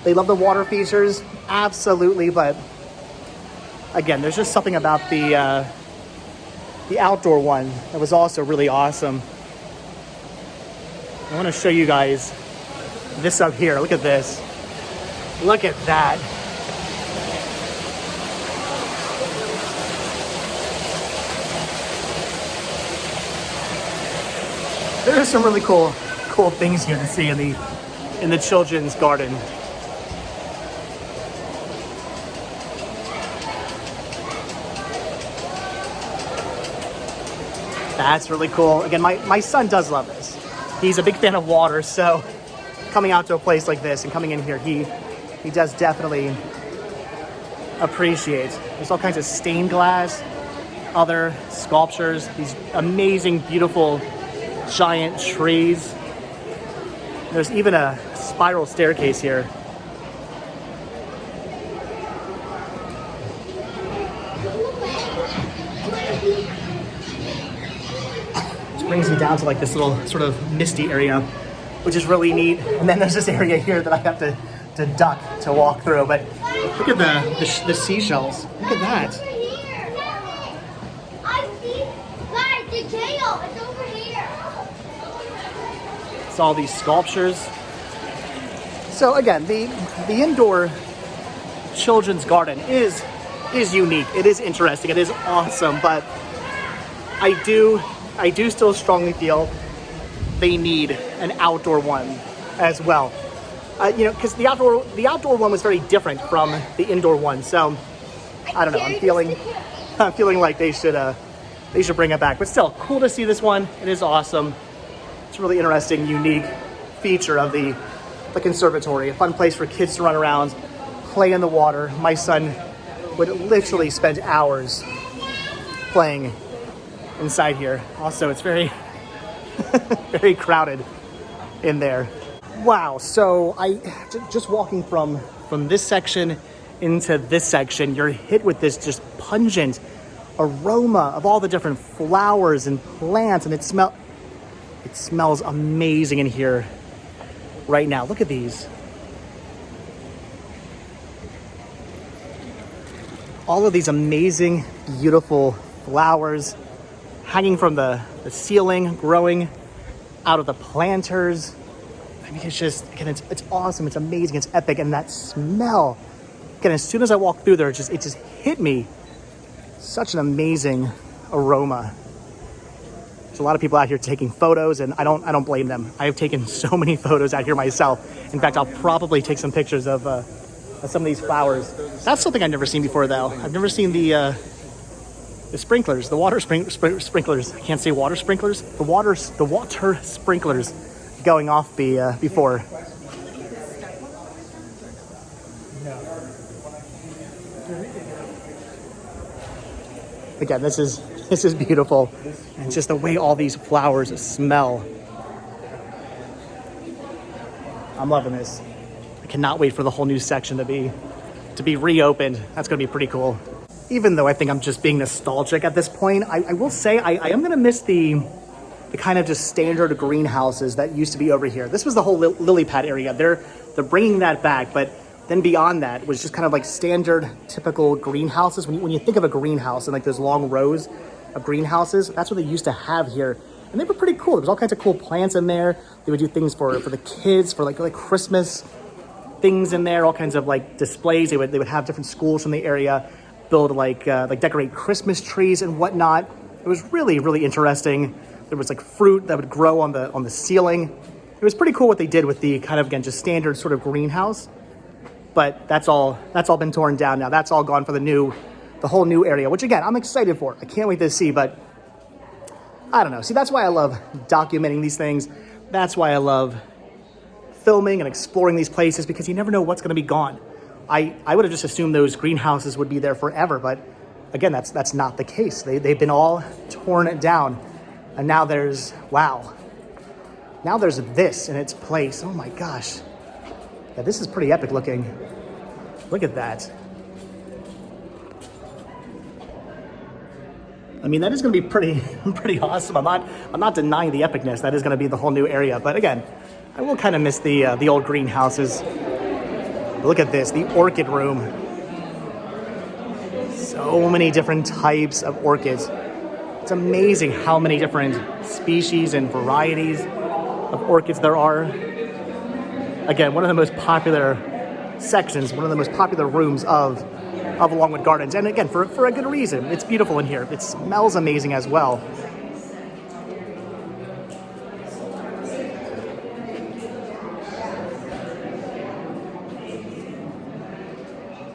They love the water features, absolutely. But again, there's just something about the outdoor one that was also really awesome. I want to show you guys this up here. Look at this. Look at that. There's some really cool things here to see in the children's garden. That's really cool. Again, my son does love this. He's a big fan of water, so coming out to a place like this and coming in here, he does definitely appreciate. There's all kinds of stained glass, other sculptures, these amazing, beautiful giant trees. There's even a spiral staircase here. Which brings me down to like this little sort of misty area, which is really neat. And then there's this area here that I have to duck to walk through. But look at the seashells. Look at that. It's all these sculptures. So again, the indoor children's garden is unique. It is interesting. It is awesome. But I do still strongly feel they need an outdoor one as well. Because the outdoor one was very different from the indoor one. So I don't know. I'm feeling like they should bring it back. But still, cool to see this one. It is awesome. It's a really interesting, unique feature of the conservatory. A fun place for kids to run around, play in the water. My son would literally spend hours playing inside here. Also, it's very, very crowded in there. Wow, so just walking from this section into this section, you're hit with this just pungent aroma of all the different flowers and plants, and it It smells amazing in here right now. Look at these. All of these amazing, beautiful flowers hanging from the ceiling, growing out of the planters. I mean, it's just, again, it's awesome. It's amazing. It's epic. And that smell, again, as soon as I walked through there, it just hit me. Such an amazing aroma. There's a lot of people out here taking photos, and I don't blame them. I have taken so many photos out here myself. In fact, I'll probably take some pictures of some of these flowers. That's something I've never seen before, though. I've never seen the sprinklers, the water sprinklers. I can't say water sprinklers. The water sprinklers going off before. Again, this is beautiful, and just the way all these flowers smell. I'm loving this. I cannot wait for the whole new section to be reopened. That's going to be pretty cool. Even though I think I'm just being nostalgic at this point, I will say I am going to miss the kind of just standard greenhouses that used to be over here. This was the whole lily pad area. They're bringing that back, but then beyond that was just kind of like standard, typical greenhouses. When you think of a greenhouse and like those long rows of greenhouses, that's what they used to have here. And they were pretty cool. There was all kinds of cool plants in there. They would do things for the kids, for like Christmas things in there, all kinds of like displays. They would have different schools from the area build like decorate Christmas trees and whatnot. It was really, really interesting. There was like fruit that would grow on the ceiling. It was pretty cool what they did with the kind of, again, just standard sort of greenhouse. But that's all been torn down now. That's all gone for the whole new area, which again, I'm excited for. I can't wait to see, but I don't know. See, that's why I love documenting these things. That's why I love filming and exploring these places, because you never know what's going to be gone. I would have just assumed those greenhouses would be there forever, but again, that's not the case. They've been all torn down, and now there's this in its place. Oh my gosh. Yeah, this is pretty epic looking. Look at that. I mean, that is going to be pretty awesome. I'm not denying the epicness. That is going to be the whole new area. But again, I will kind of miss the old greenhouses. Look at this, the orchid room. So many different types of orchids. It's amazing how many different species and varieties of orchids there are. Again, one of the most popular sections, one of the most popular rooms of Longwood Gardens. And again, for a good reason. It's beautiful in here. It smells amazing as well.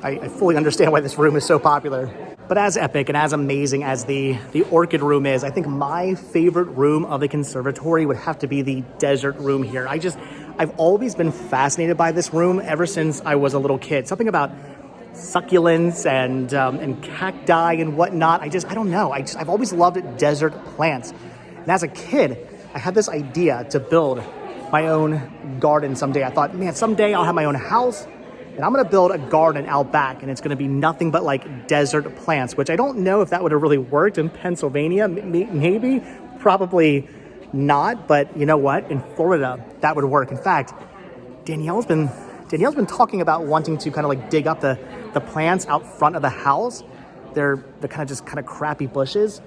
I fully understand why this room is so popular. But as epic and as amazing as the orchid room is, I think my favorite room of the conservatory would have to be the desert room here. I've always been fascinated by this room ever since I was a little kid. Something about succulents and cacti and whatnot. I don't know. I've always loved desert plants. And as a kid, I had this idea to build my own garden someday. I thought, man, someday I'll have my own house, and I'm going to build a garden out back, and it's going to be nothing but like desert plants, which I don't know if that would have really worked in Pennsylvania. Maybe, probably not, but you know what? In Florida, that would work. In fact, Danielle's been talking about wanting to kind of like dig up the plants out front of the house. They're kind of crappy bushes.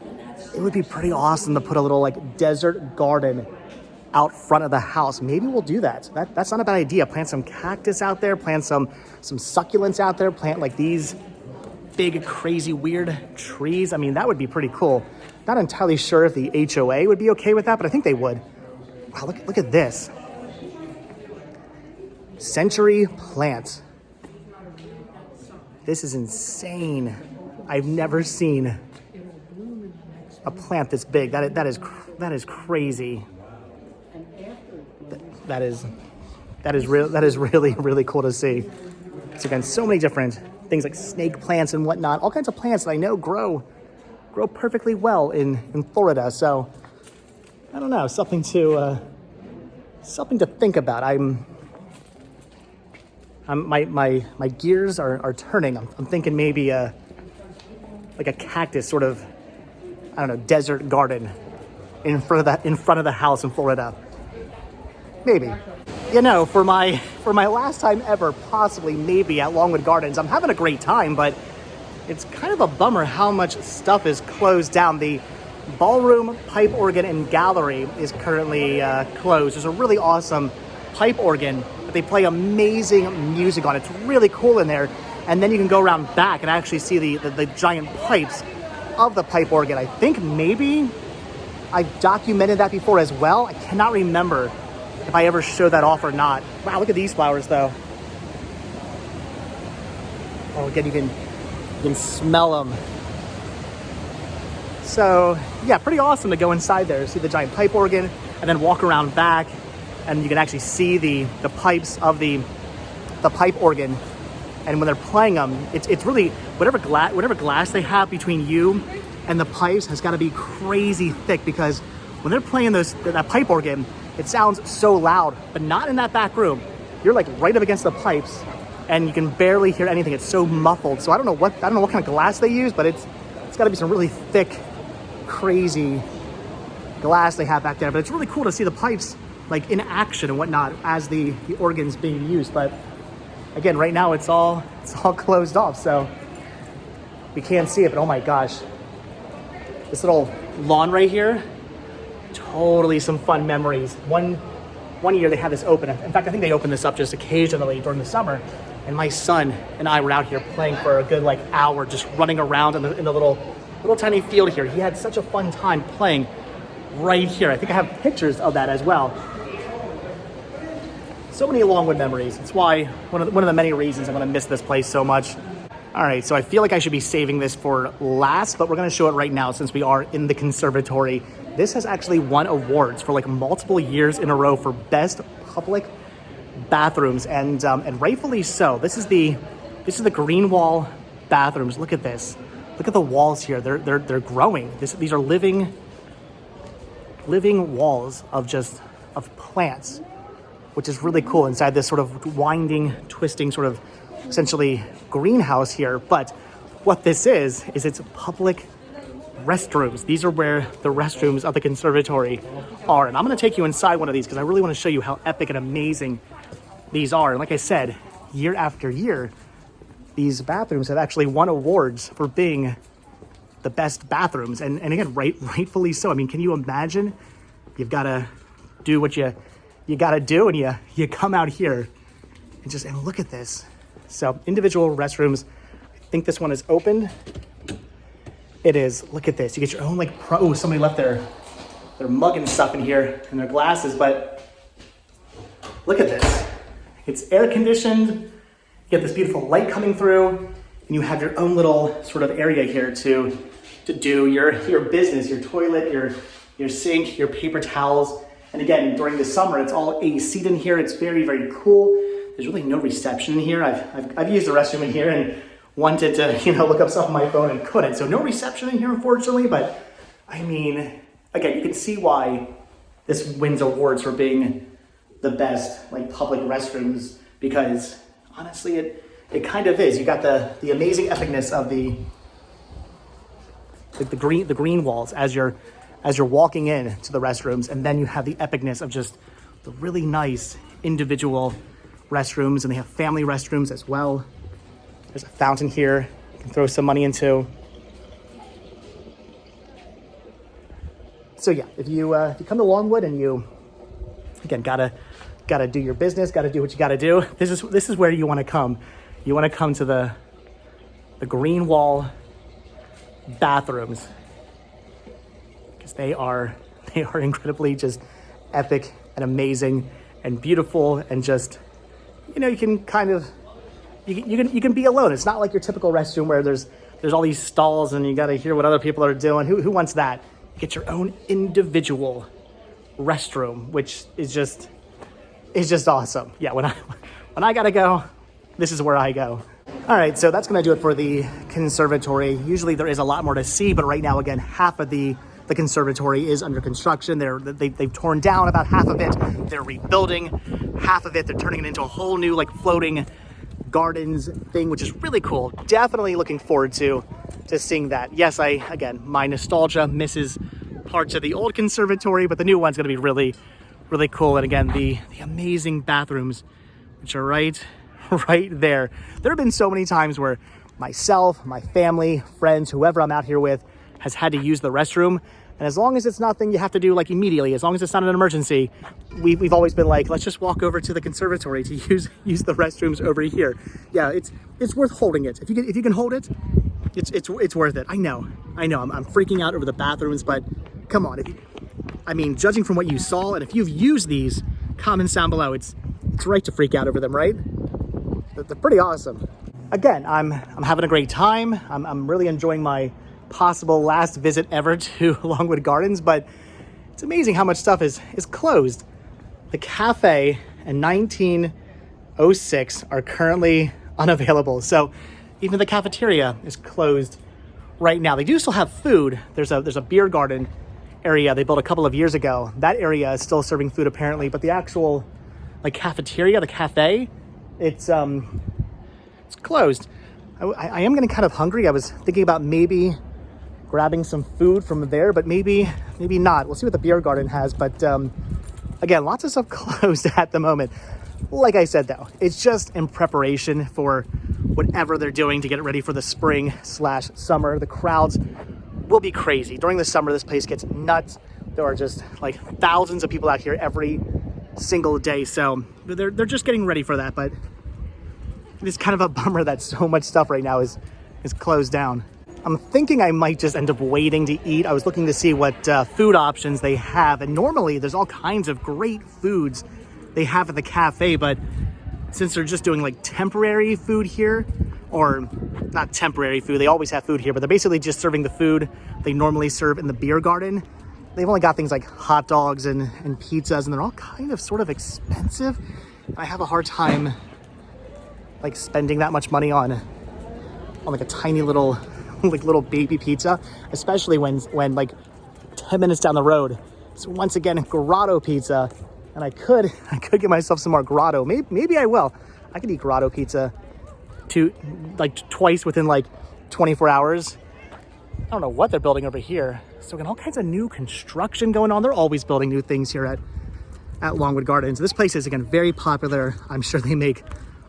It would be pretty awesome to put a little like desert garden out front of the house. Maybe we'll do that. That's not a bad idea. Plant some cactus out there, plant some succulents out there, plant like these big, crazy, weird trees. I mean, that would be pretty cool. Not entirely sure if the HOA would be okay with that, but I think they would. Wow, look at this. Century plant. This is insane. I've never seen a plant this big. That is crazy. That is really, really cool to see. So again, so many different things like snake plants and whatnot, all kinds of plants that I know grow perfectly well in Florida. So I don't know, something to think about. My gears are turning. I'm thinking maybe like a cactus sort of, I don't know, desert garden in front of the house in Florida. Maybe. You know, for my last time ever, possibly maybe at Longwood Gardens, I'm having a great time, but it's kind of a bummer how much stuff is closed down. The ballroom, pipe organ, and gallery is currently closed. There's a really awesome pipe organ that they play amazing music on. It's really cool in there. And then you can go around back and actually see the giant pipes of the pipe organ. I think maybe I've documented that before as well. I cannot remember if I ever showed that off or not. Wow, look at these flowers though. Oh, again, you can smell them. So yeah, pretty awesome to go inside there, see the giant pipe organ, and then walk around back, and you can actually see the pipes of the pipe organ. And when they're playing them, it's really, whatever glass they have between you and the pipes has got to be crazy thick, because when they're playing that pipe organ, it sounds so loud, but not in that back room. You're like right up against the pipes, and you can barely hear anything. It's so muffled. So I don't know what kind of glass they use, but it's got to be some really thick, crazy glass they have back there. But it's really cool to see the pipes like in action and whatnot as the organ's being used. But again, right now it's all closed off, so we can't see it. But oh my gosh, this little lawn right here, totally some fun memories. One year they had this open. In fact, I think they opened this up just occasionally during the summer. And my son and I were out here playing for a good hour, just running around in the little tiny field here. He had such a fun time playing right here. I think I have pictures of that as well. So many Longwood memories. It's why one of the many reasons I'm going to miss this place so much. All right, so I feel like I should be saving this for last, but we're going to show it right now since we are in the conservatory. This has actually won awards for multiple years in a row for best public bathrooms, and rightfully so. This is the green wall bathrooms. Look at this. Look at the walls here. They're growing. These are living walls of plants, which is really cool inside this sort of winding, twisting sort of essentially greenhouse here. But what this is it's public restrooms. These are where the restrooms of the conservatory are. And I'm going to take you inside one of these because I really want to show you how epic and amazing these are. And like I said, year after year, these bathrooms have actually won awards for being the best bathrooms. And again, rightfully so. I mean, can you imagine? You've got to do what you got to do, and you come out here and look at this. So individual restrooms. I think this one is open. It is. Look at this. You get your own oh, somebody left their mug and stuff in here and their glasses, but look at this. It's air conditioned. You get this beautiful light coming through, and you have your own little sort of area here to do your business, your toilet, your sink, your paper towels. And again, during the summer, it's all AC'd in here. It's very, very cool. There's really no reception in here. I've used the restroom in here and wanted to, look up stuff on my phone and couldn't. So no reception in here, unfortunately. But I mean, again, you can see why this wins awards for being the best public restrooms, because honestly, it kind of is. You got the amazing epicness of the green walls as you're walking in to the restrooms, and then you have the epicness of just the really nice individual restrooms, and they have family restrooms as well. There's a fountain here you can throw some money into. So yeah, if you come to Longwood and you again gotta do your business, gotta do what you gotta do, this is where you want to come. You want to come to the green wall bathrooms, because they are incredibly just epic and amazing and beautiful, and just you can kind of you can be alone. It's not like your typical restroom where there's all these stalls and you got to hear what other people are doing. Who wants that? You get your own individual restroom, which is just awesome. Yeah, when I gotta go, this is where I go. All right, so that's gonna do it for the conservatory. Usually there is a lot more to see, but right now, again, half of the conservatory is under construction. They've torn down about half of it. They're rebuilding half of it. They're turning it into a whole new floating gardens thing, which is really cool. Definitely looking forward to seeing that. Yes, my nostalgia misses parts of the old conservatory, but the new one's gonna be really, really cool. And again, the amazing bathrooms, which are right there. There have been so many times where myself, my family, friends, whoever I'm out here with has had to use the restroom. And as long as it's nothing you have to do like immediately, as long as it's not an emergency, we've always been like, let's just walk over to the conservatory to use the restrooms over here. Yeah, it's worth holding it. If you can hold it, it's worth it. I know. I'm freaking out over the bathrooms, but come on. Judging from what you saw, and if you've used these, comments down below. It's right to freak out over them, right? They're pretty awesome. Again, I'm having a great time. I'm really enjoying my possible last visit ever to Longwood Gardens, but it's amazing how much stuff is closed. The cafe in 1906 are currently unavailable, so even the cafeteria is closed right now. They do still have food. There's a beer garden area they built a couple of years ago. That area is still serving food apparently, but the actual like cafeteria, the cafe, it's closed. I am getting kind of hungry. I was thinking about maybe grabbing some food from there, but maybe not. We'll see what the beer garden has, but again, lots of stuff closed at the moment. Like I said though, it's just in preparation for whatever they're doing to get it ready for the spring/summer. The crowds will be crazy. During the summer, this place gets nuts. There are just like thousands of people out here every single day, so they're just getting ready for that. But it's kind of a bummer that so much stuff right now is closed down. I'm thinking I might just end up waiting to eat. I was looking to see what food options they have, and normally there's all kinds of great foods they have at the cafe, but since they're just doing like temporary food here, or not temporary food, they always have food here, but they're basically just serving the food they normally serve in the beer garden. They've only got things like hot dogs and pizzas, and they're all kind of sort of expensive. I have a hard time like spending that much money on like a tiny little little baby pizza, especially when like 10 minutes down the road. So once again, Grotto pizza, and I could get myself some more Grotto. Maybe I will. I could eat Grotto pizza twice within like 24 hours. I don't know what they're building over here. So again, all kinds of new construction going on. They're always building new things here at Longwood Gardens. This place is again very popular. I'm sure they make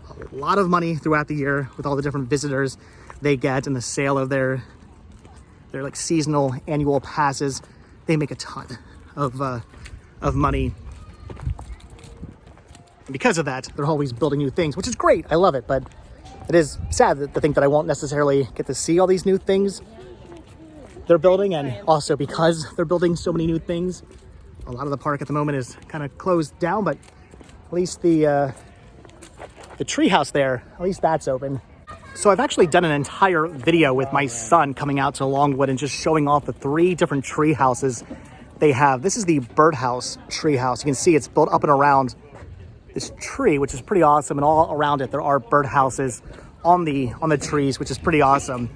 a lot of money throughout the year with all the different visitors they get and the sale of their like seasonal annual passes. They make a ton of money. And because of that, they're always building new things, which is great. I love it, but it is sad to think that I won't necessarily get to see all these new things they're building. And also because they're building so many new things, a lot of the park at the moment is kind of closed down, but at least the treehouse there, at least that's open. So I've actually done an entire video with my son coming out to Longwood and just showing off the 3 different tree houses they have. This is the birdhouse tree house. You can see it's built up and around this tree, which is pretty awesome. And all around it, there are bird houses on the trees, which is pretty awesome.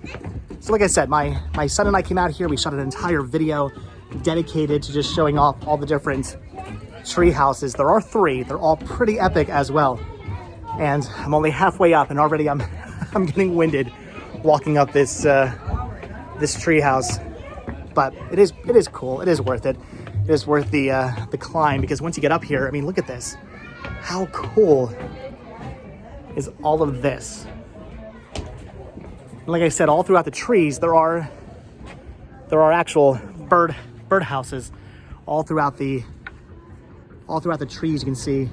So like I said, my son and I came out here. We shot an entire video dedicated to just showing off all the different tree houses. There are 3. They're all pretty epic as well. And I'm only halfway up, and already I'm getting winded walking up this tree house. But it is cool. It is worth it. It is worth the climb, because once you get up here, I mean, look at this. How cool is all of this? And like I said, all throughout the trees, there are actual bird houses all throughout the trees. You can see.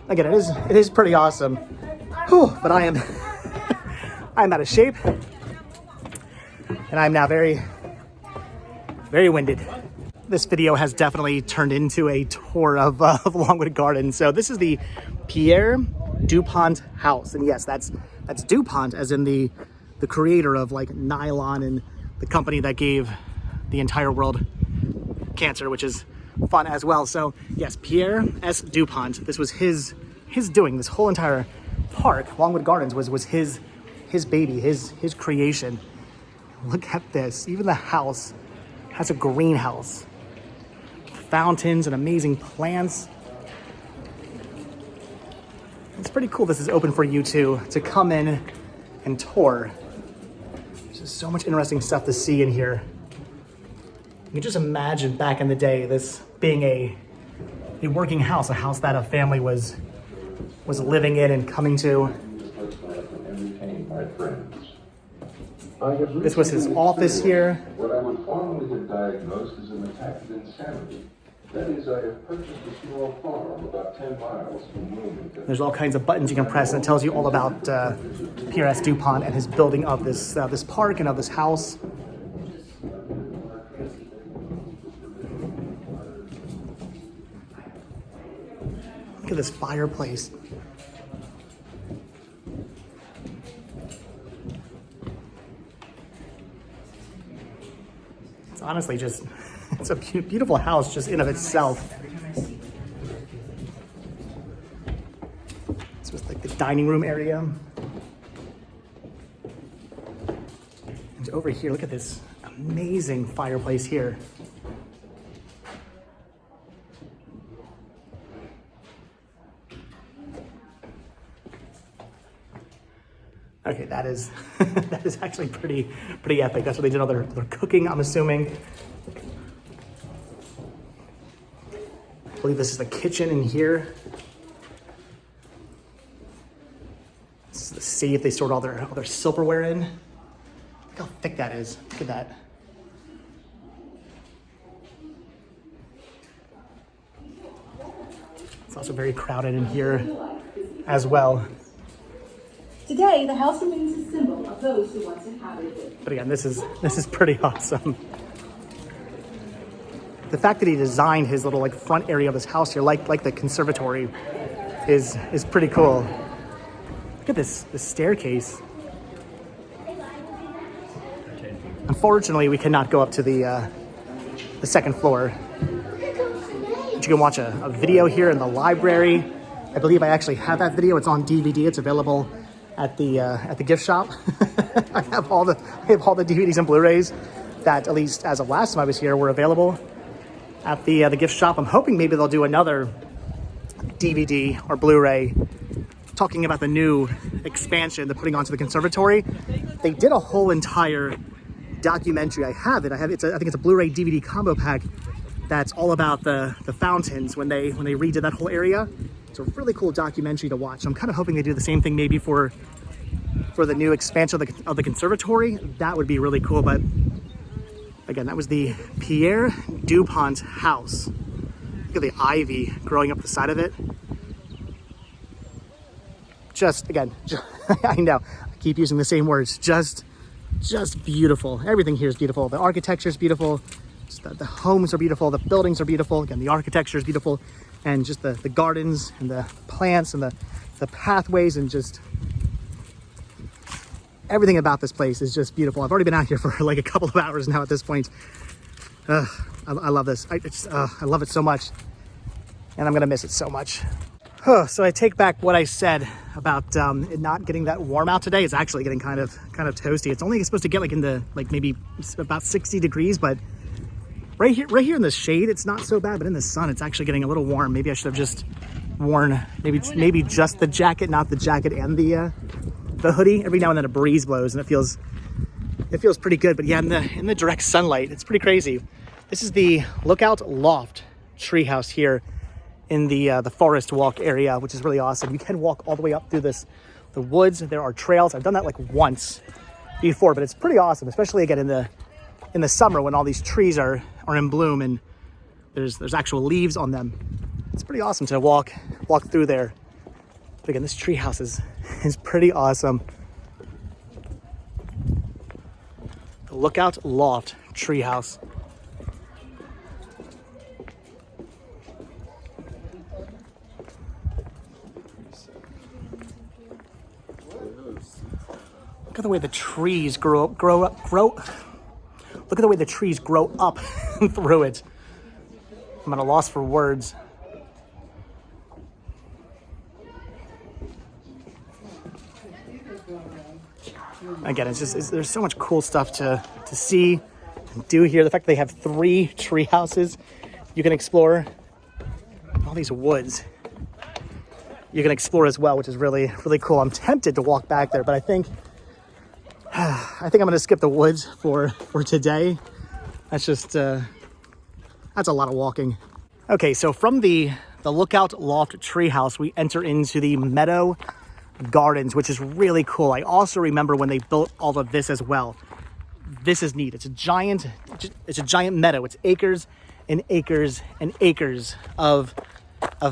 Again, it is pretty awesome. Whew, but I am I'm out of shape, and I'm now very, very winded. This video has definitely turned into a tour of Longwood Garden. So this is the Pierre DuPont house, and yes, that's DuPont, as in the creator of like nylon and the company that gave the entire world cancer, which is fun as well. So yes, Pierre S. DuPont. This was his doing. This whole entire park, Longwood Gardens, was his baby, his creation. Look at this. Even the house has a greenhouse, fountains and amazing plants. It's pretty cool. This is open for you to come in and tour. There's so much interesting stuff to see in here. You can just imagine back in the day, this being a working house, a house that a family was living in and coming to. This was his office here. What I would formally have diagnosed as an attack of insanity. That is, I have purchased a small farm about 10 miles from Wilmington. There's all kinds of buttons you can press, and it tells you all about Pierre S. DuPont and his building of this park and of this house. Look at this fireplace. It's honestly just, it's a beautiful house just in of itself. This was like the dining room area. And over here, look at this amazing fireplace here. Okay, that is that is actually pretty epic. That's what they did all their cooking, I'm assuming. I believe this is the kitchen in here. This is the safe they stored all their silverware in. Look how thick that is. Look at that. It's also very crowded in here as well. Today, the house remains a symbol of those who once inhabited it. But again, this is pretty awesome. The fact that he designed his little like front area of his house here, like the conservatory, is pretty cool. Look at this staircase. Unfortunately, we cannot go up to the second floor. But you can watch a video here in the library. I believe I actually have that video. It's on DVD. It's available at the gift shop. I have all the DVDs and Blu-rays that, at least as of last time I was here, were available at the gift shop. I'm hoping maybe they'll do another DVD or Blu-ray talking about the new expansion they're putting onto the conservatory. They did a whole entire documentary. I have it. I think it's a Blu-ray DVD combo pack that's all about the fountains when they redid that whole area. It's a really cool documentary to watch. I'm kind of hoping they do the same thing maybe for the new expansion of the conservatory. That would be really cool. But again, that was the Pierre DuPont house. Look at the ivy growing up the side of it. I know, I keep using the same words. Just beautiful. Everything here is beautiful. The architecture is beautiful. The homes are beautiful. The buildings are beautiful. Again, the architecture is beautiful. And just the gardens and the plants and the pathways and just everything about this place is just beautiful. I've already been out here for like a couple of hours now at this point. I love this. I love it so much. And I'm going to miss it so much. So I take back what I said about it not getting that warm out today. It's actually getting kind of toasty. It's only supposed to get like in the maybe about 60 degrees, but right here in the shade, it's not so bad, but in the sun, it's actually getting a little warm. Maybe I should have just worn maybe just the jacket, not the jacket and the hoodie. Every now and then a breeze blows and it feels pretty good. But yeah, in the direct sunlight, it's pretty crazy. This is the Lookout Loft Treehouse here in the Forest Walk area, which is really awesome. You can walk all the way up through the woods. There are trails. I've done that like once before, but it's pretty awesome, especially again in the summer when all these trees are in bloom and there's actual leaves on them. It's pretty awesome to walk through there. But again, this tree house is pretty awesome. The Lookout Loft Tree House. Look at the way the trees grow up. Look at the way the trees grow up through it. I'm at a loss for words. Again, there's so much cool stuff to see and do here. The fact that they have 3 tree houses you can explore. All these woods you can explore as well, which is really, really cool. I'm tempted to walk back there, but I think I think I'm gonna skip the woods for today. That's just, that's a lot of walking. Okay, so from the Lookout Loft Treehouse, we enter into the Meadow Gardens, which is really cool. I also remember when they built all of this as well. This is neat. It's a giant meadow. It's acres and acres and acres of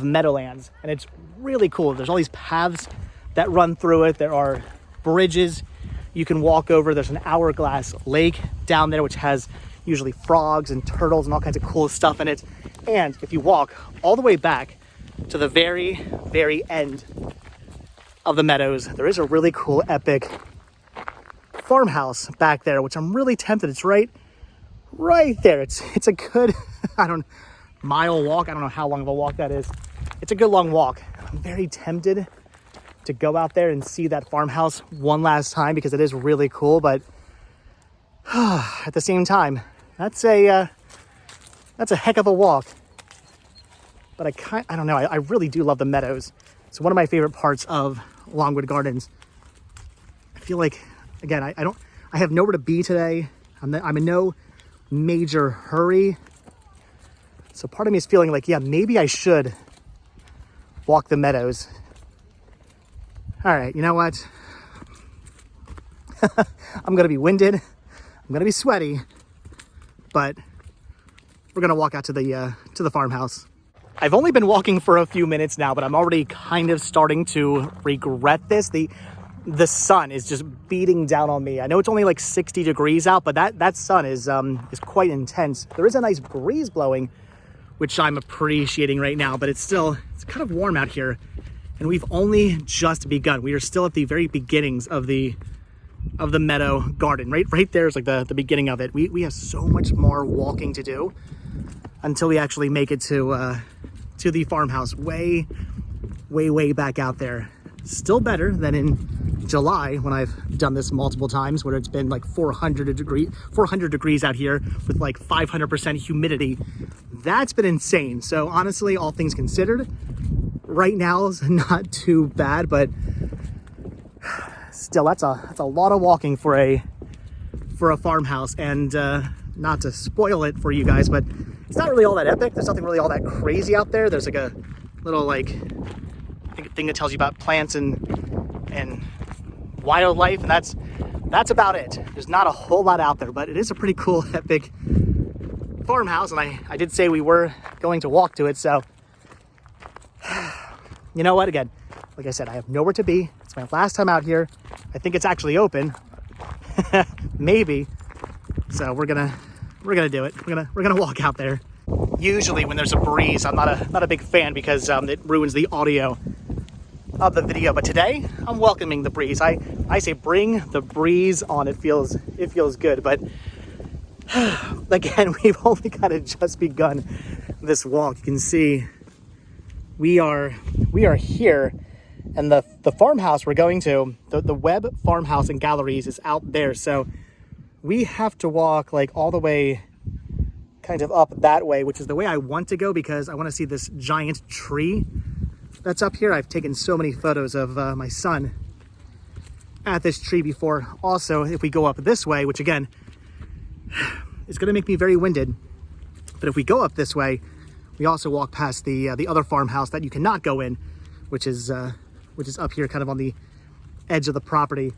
meadowlands, and it's really cool. There's all these paths that run through it. There are bridges you can walk over. There's an hourglass lake down there, which has usually frogs and turtles and all kinds of cool stuff in it. And if you walk all the way back to the very, very end of the meadows, there is a really cool, epic farmhouse back there, which I'm really tempted. It's right there. It's a good, mile walk. I don't know how long of a walk that is. It's a good long walk. I'm very tempted to go out there and see that farmhouse one last time because it is really cool, but at the same time, that's a heck of a walk. But I don't know. I really do love the meadows. It's one of my favorite parts of Longwood Gardens. I feel like, again, I have nowhere to be today. I'm in no major hurry. So part of me is feeling like, yeah, maybe I should walk the meadows. All right, you know what? I'm gonna be winded. I'm gonna be sweaty, but we're gonna walk out to the farmhouse. I've only been walking for a few minutes now, but I'm already kind of starting to regret this. The sun is just beating down on me. I know it's only like 60 degrees out, but that sun is quite intense. There is a nice breeze blowing, which I'm appreciating right now, but it's kind of warm out here, and we've only just begun. We are still at the very beginnings of the Meadow Garden. Right there is like the beginning of it. We have so much more walking to do until we actually make it to the farmhouse way back out there. Still better than in July when I've done this multiple times, where it's been like 400 degrees out here with like 500% humidity. That's been insane. So honestly, all things considered, right now is not too bad, but still, that's a lot of walking for a farmhouse. And not to spoil it for you guys, but it's not really all that epic. There's nothing really all that crazy out there. There's like a little thing that tells you about plants and wildlife, and that's about it. There's not a whole lot out there, but it is a pretty cool, epic farmhouse, and I did say we were going to walk to it, so you know what, again, like I said, I have nowhere to be. It's my last time out here. I think it's actually open. Maybe. So we're gonna do it. We're gonna walk out there. Usually when there's a breeze, I'm not a big fan because it ruins the audio of the video, but today I'm welcoming the breeze. I say bring the breeze on. It feels good, but again, we've only kind of just begun this walk. You can see we are here, and the farmhouse we're going to, the Webb Farmhouse and Galleries, is out there, so we have to walk like all the way kind of up that way, which is the way I want to go because I want to see this giant tree that's up here. I've taken so many photos of my son at this tree before. Also, if we go up this way, which again is going to make me very winded, but if we go up this way, we also walk past the other farmhouse that you cannot go in, which is up here kind of on the edge of the property.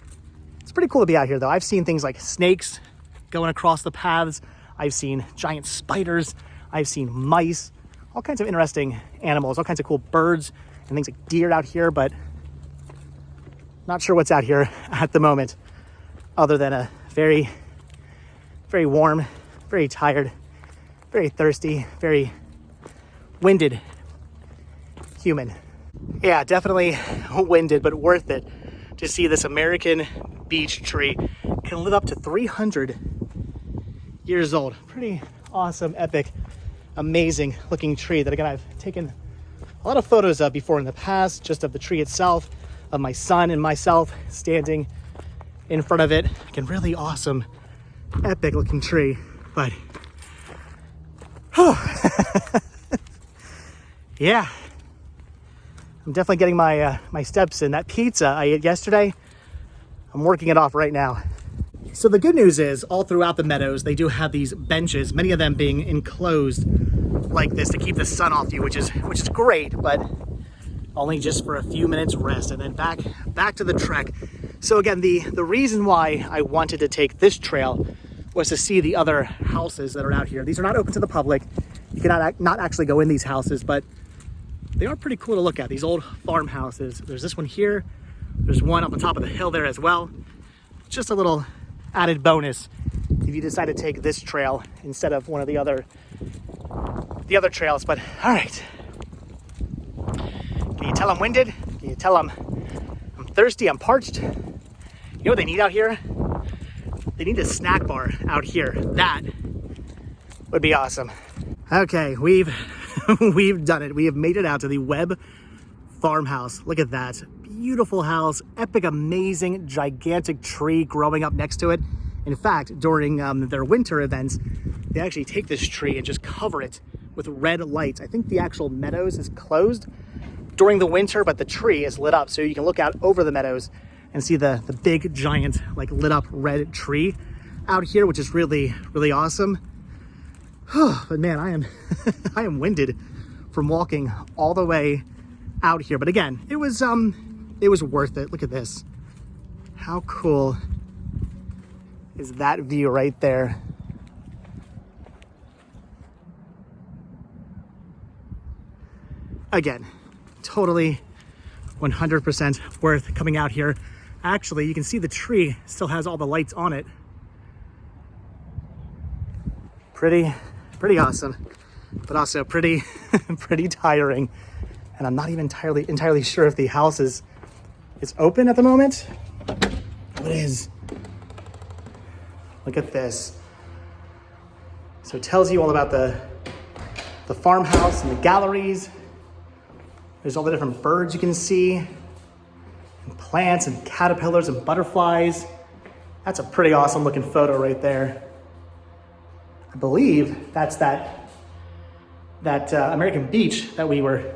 It's pretty cool to be out here though. I've seen things like snakes going across the paths. I've seen giant spiders. I've seen mice, all kinds of interesting animals, all kinds of cool birds and things like deer out here, but not sure what's out here at the moment other than a very, very warm, very tired, very thirsty, very winded human. Yeah, definitely winded, but worth it to see this American beech tree. Can live up to 300 years old. Pretty awesome, epic, amazing looking tree that again I've taken a lot of photos of before in the past, just of the tree itself, of my son and myself standing in front of it. Again, really awesome, epic looking tree, but yeah, I'm definitely getting my steps in. That pizza I ate yesterday, I'm working it off right now. So the good news is all throughout the meadows, they do have these benches, many of them being enclosed like this to keep the sun off you, which is great, but only just for a few minutes rest and then back to the trek. So again, the reason why I wanted to take this trail was to see the other houses that are out here. These are not open to the public. You cannot not actually go in these houses, but they are pretty cool to look at, these old farmhouses. There's this one here. There's one up on top of the hill there as well. Just a little added bonus if you decide to take this trail instead of one of the other trails. But all right, can you tell I'm winded? Can you tell I'm thirsty? I'm parched. You know what they need out here? They need a snack bar out here. That would be awesome. Okay, we've done it. We have made it out to the Webb farmhouse. Look at that. Beautiful house, epic, amazing, gigantic tree growing up next to it. In fact, during their winter events, they actually take this tree and just cover it with red lights. I think the actual meadows is closed during the winter, but the tree is lit up, so you can look out over the meadows and see the big, giant, like lit up red tree out here, which is really, really awesome. But man, I am I am winded from walking all the way out here. But again, it was worth it. Look at this. How cool is that view right there? Again, totally 100% worth coming out here. Actually, you can see the tree still has all the lights on it. Pretty awesome, but also pretty tiring. And I'm not even entirely sure if the house is open at the moment. Oh, it is. Look at this. So it tells you all about the farmhouse and the galleries. There's all the different birds you can see, and plants and caterpillars and butterflies. That's a pretty awesome looking photo right there. I believe that's that American beach that we were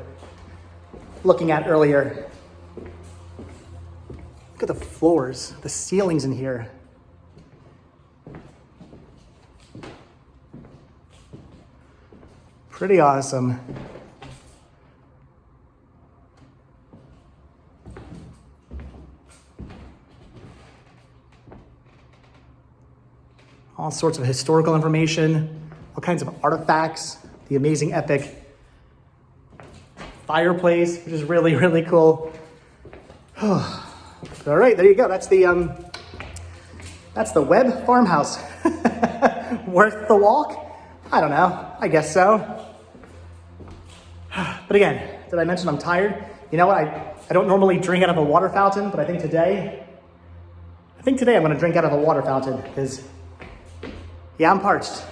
looking at earlier. Look at the floors, the ceilings in here. Pretty awesome. All sorts of historical information, all kinds of artifacts, the amazing epic fireplace, which is really, really cool. All right, there you go. That's the Webb farmhouse. Worth the walk? I don't know. I guess so. But again, did I mention I'm tired? You know what? I don't normally drink out of a water fountain, but I think today I'm going to drink out of a water fountain because, yeah, I'm parched.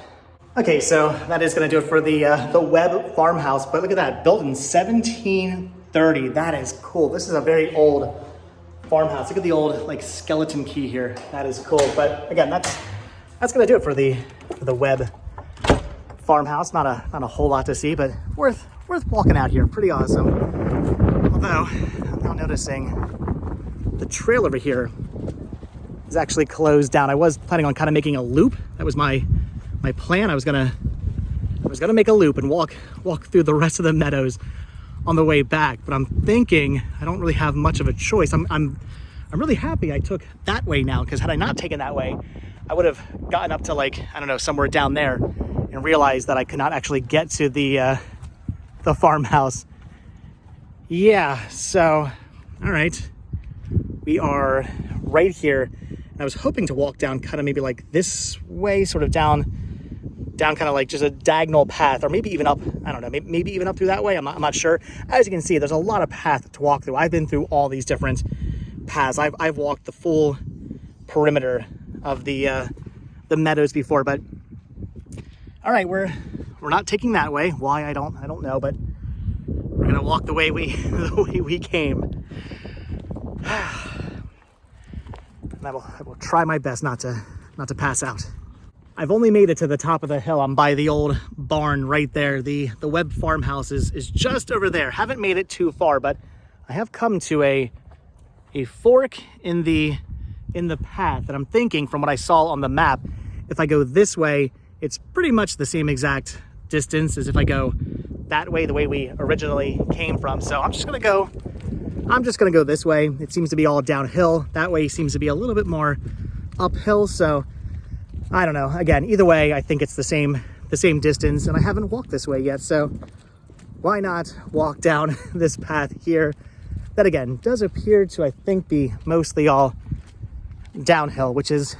Okay, so that is going to do it for the Webb farmhouse. But look at that, built in 1730. That is cool. This is a very old farmhouse. Look at the old like skeleton key here. That is cool. But again, that's going to do it for the Webb farmhouse. Not a whole lot to see, but worth walking out here. Pretty awesome. Although I'm now noticing the trail over here is actually closed down. I was planning on kind of making a loop. That was my plan. I was gonna make a loop and walk through the rest of the meadows on the way back. But I'm thinking I don't really have much of a choice. I'm really happy I took that way now, because had I not taken that way, I would have gotten up to like, I don't know, somewhere down there and realized that I could not actually get to the farmhouse. Yeah, so all right, we are right here. And I was hoping to walk down kind of maybe like this way, sort of down kind of like just a diagonal path, or maybe even up, I don't know, maybe even up through that way. I'm not sure. As you can see, there's a lot of path to walk through. I've been through all these different paths. I've walked the full perimeter of the meadows before, but all right, we're not taking that way. Why, I don't know, but we're gonna walk the way we came. And I will try my best not to pass out. I've only made it to the top of the hill. I'm by the old barn right there. The Webb farmhouse is just over there. Haven't made it too far, but I have come to a fork in the in the path. And I'm thinking from what I saw on the map, if I go this way, it's pretty much the same exact distance as if I go that way, the way we originally came from. So I'm just gonna go this way. It seems to be all downhill. That way seems to be a little bit more uphill. So I don't know. Again, either way, I think it's the same distance, and I haven't walked this way yet. So why not walk down this path here? That again does appear to, I think, be mostly all downhill, which is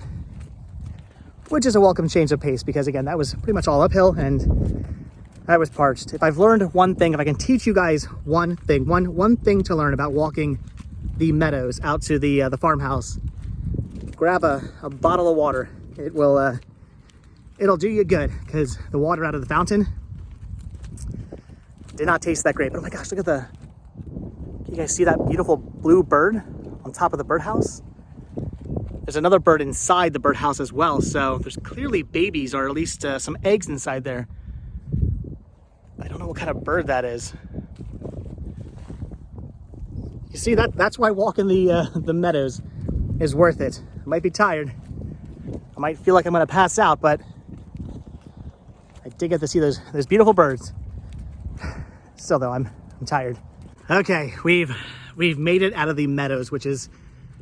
a welcome change of pace, because again, that was pretty much all uphill and I was parched. If I've learned one thing, if I can teach you guys one thing to learn about walking the meadows out to the farmhouse, grab a bottle of water. It'll do you good, because the water out of the fountain did not taste that great. But oh my gosh, look at can you guys see that beautiful blue bird on top of the birdhouse? There's another bird inside the birdhouse as well. So there's clearly babies, or at least some eggs inside there. I don't know what kind of bird that is. You see, that's why walking the meadows is worth it. I might be tired. I might feel like I'm gonna pass out, but I did get to see those beautiful birds. Still though, I'm tired. Okay, we've made it out of the meadows, which is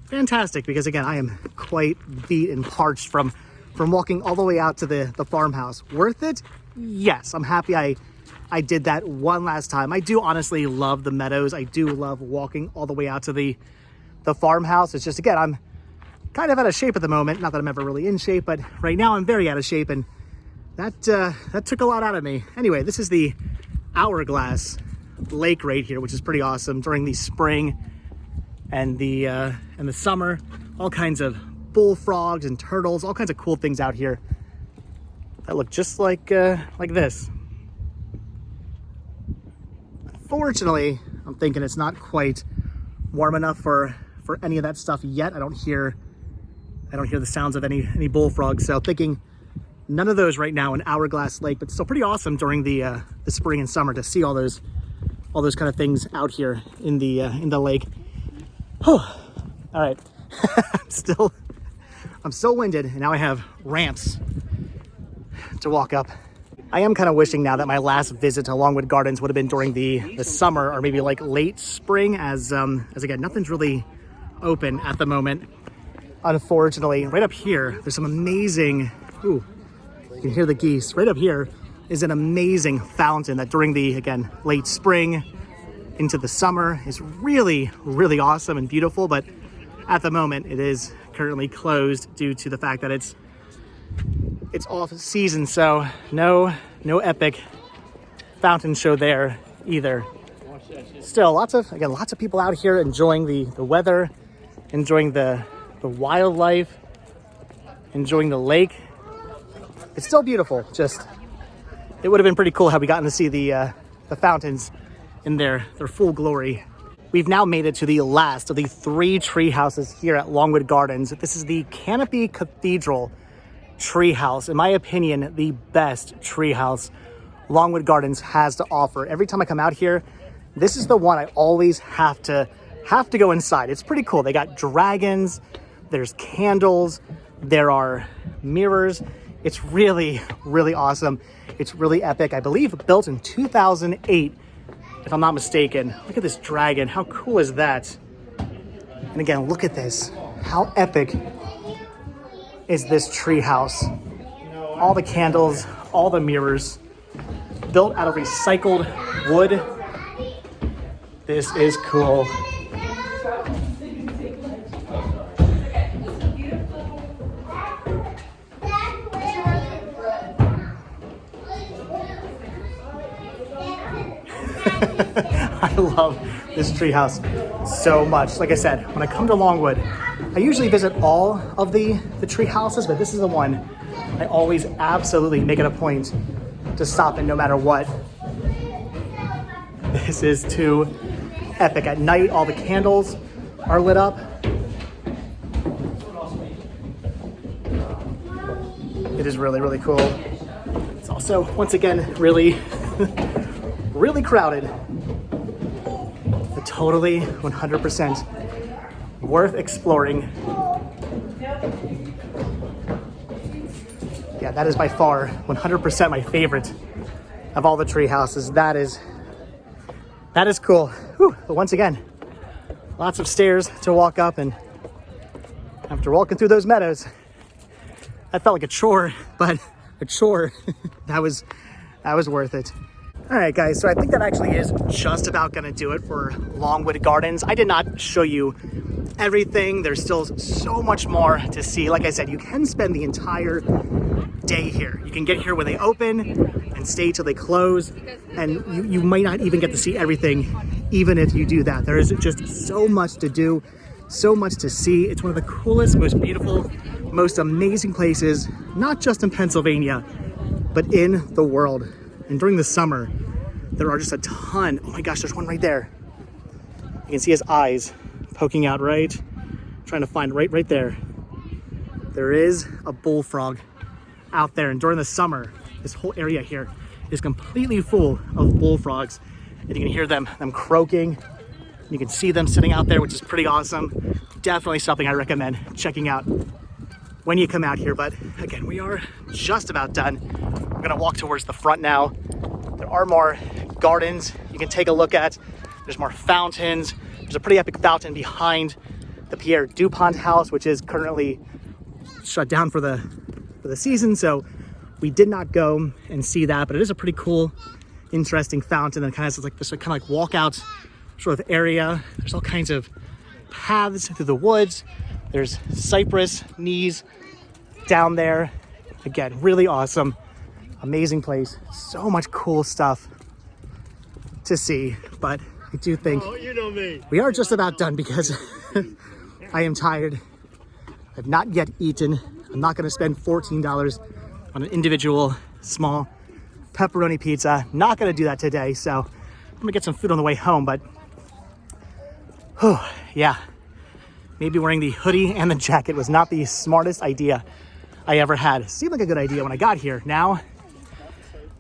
fantastic, because again, I am quite beat and parched from walking all the way out to the farmhouse. Worth it? Yes, I'm happy I did that one last time. I do honestly love the meadows. I do love walking all the way out to the farmhouse. It's just, again, I'm kind of out of shape at the moment. Not that I'm ever really in shape, but right now I'm very out of shape, and that took a lot out of me. Anyway, this is the Hourglass Lake right here, which is pretty awesome during the spring and the summer. All kinds of bullfrogs and turtles, all kinds of cool things out here that look just like this. Unfortunately, I'm thinking it's not quite warm enough for any of that stuff yet. I don't hear the sounds of any bullfrogs, so thinking none of those right now in Hourglass Lake, but still pretty awesome during the spring and summer to see all those kind of things out here in the lake. Whew. All right, I'm still winded, and now I have ramps to walk up. I am kind of wishing now that my last visit to Longwood Gardens would have been during the summer, or maybe like late spring, as again, nothing's really open at the moment. Unfortunately, right up here, there's some amazing, ooh, you can hear the geese. Right up here is an amazing fountain that during the, again, late spring into the summer is really, really awesome and beautiful. But at the moment, it is currently closed due to the fact that it's off season. So no epic fountain show there either. Still, lots of people out here enjoying the weather, enjoying the wildlife, enjoying the lake. It's still beautiful. Just, it would have been pretty cool had we gotten to see the fountains in their full glory. We've now made it to the last of the 3 tree houses here at Longwood Gardens. This is the Canopy Cathedral treehouse. In my opinion, the best treehouse Longwood Gardens has to offer. Every time I come out here, this is the one I always have to go inside. It's pretty cool. They got dragons, there's candles, there are mirrors. It's really, really awesome. It's really epic. I believe built in 2008, if I'm not mistaken. Look at this dragon. How cool is that? And again, look at this. How epic is this tree house? All the candles, all the mirrors, built out of recycled wood. This is cool. I love this treehouse so much. Like I said, when I come to Longwood, I usually visit all of the tree houses, but this is the one I always absolutely make it a point to stop in no matter what. This is too epic. At night, all the candles are lit up. It is really, really cool. It's also, once again, really, really crowded. But totally 100% worth exploring Yeah, that is by far 100% my favorite of all the tree houses. That is cool. Whew. But once again, lots of stairs to walk up, and after walking through those meadows, that felt like a chore, but a chore. that was worth it. All right, guys, so I think that actually is just about gonna do it for Longwood Gardens. I did not show you everything. There's still so much more to see. Like I said, you can spend the entire day here. You can get here when they open and stay till they close, and you might not even get to see everything even if you do that. There is just so much to do, so much to see. It's one of the coolest, most beautiful, most amazing places, not just in Pennsylvania, but in the world. And during the summer, there are just a ton. Oh my gosh, there's one right there. You can see his eyes poking out, right? Trying to find right there. There is a bullfrog out there. And during the summer, this whole area here is completely full of bullfrogs. And you can hear them croaking. You can see them sitting out there, which is pretty awesome. Definitely something I recommend checking out when you come out here. But again, we are just about done. We're gonna walk towards the front now. There are more gardens you can take a look at. There's more fountains. There's a pretty epic fountain behind the Pierre DuPont house, which is currently shut down for the season. So we did not go and see that, but it is a pretty cool, interesting fountain that kind of has like this kind of like walkout sort of area. There's all kinds of paths through the woods. There's cypress knees down there. Again, really awesome, amazing place. So much cool stuff to see, but I do think we are just about done because I am tired. I've not yet eaten. I'm not going to spend $14 on an individual small pepperoni pizza. Not going to do that today, so I'm going to get some food on the way home, but yeah, maybe wearing the hoodie and the jacket was not the smartest idea I ever had. Seemed like a good idea when I got here. Now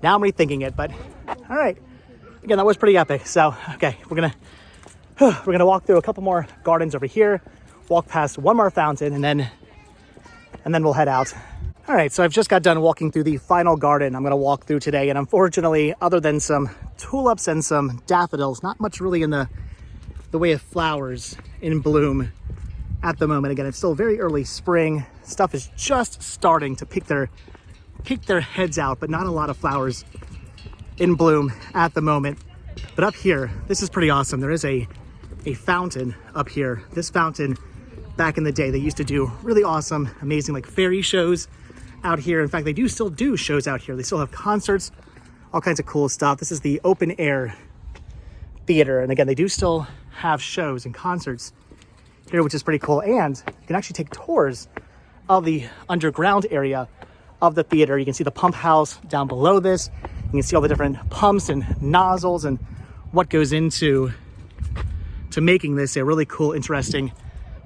I'm rethinking it, but all right. Again, that was pretty epic. So, okay, we're gonna walk through a couple more gardens over here, walk past one more fountain, and then we'll head out. All right, so I've just got done walking through the final garden I'm gonna walk through today, and unfortunately, other than some tulips and some daffodils, not much really in the way of flowers in bloom at the moment. Again, it's still very early spring. Stuff is just starting to peek their heads out, but not a lot of flowers in bloom at the moment. But up here, this is pretty awesome. There is a fountain up here. This fountain, back in the day, they used to do really awesome, amazing like fairy shows out here. In fact, they still do shows out here. They still have concerts, all kinds of cool stuff. This is the open air theater. And again, they do still have shows and concerts here, which is pretty cool. And you can actually take tours of the underground area of the theater. You can see the pump house down below this. You can see all the different pumps and nozzles and what goes into making this a really cool, interesting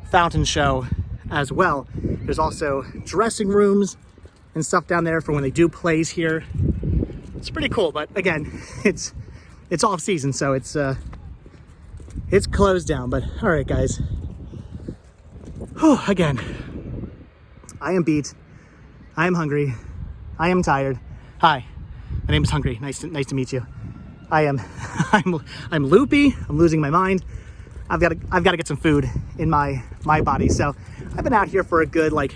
fountain show as well. There's also dressing rooms and stuff down there for when they do plays here. It's pretty cool, but again, it's off season, so it's closed down. But all right, guys. Again, I am beat. I am hungry. I am tired. Hi. My name is Hungry. Nice to meet you. I'm loopy. I'm losing my mind. I've got to get some food in my body. So I've been out here for a good like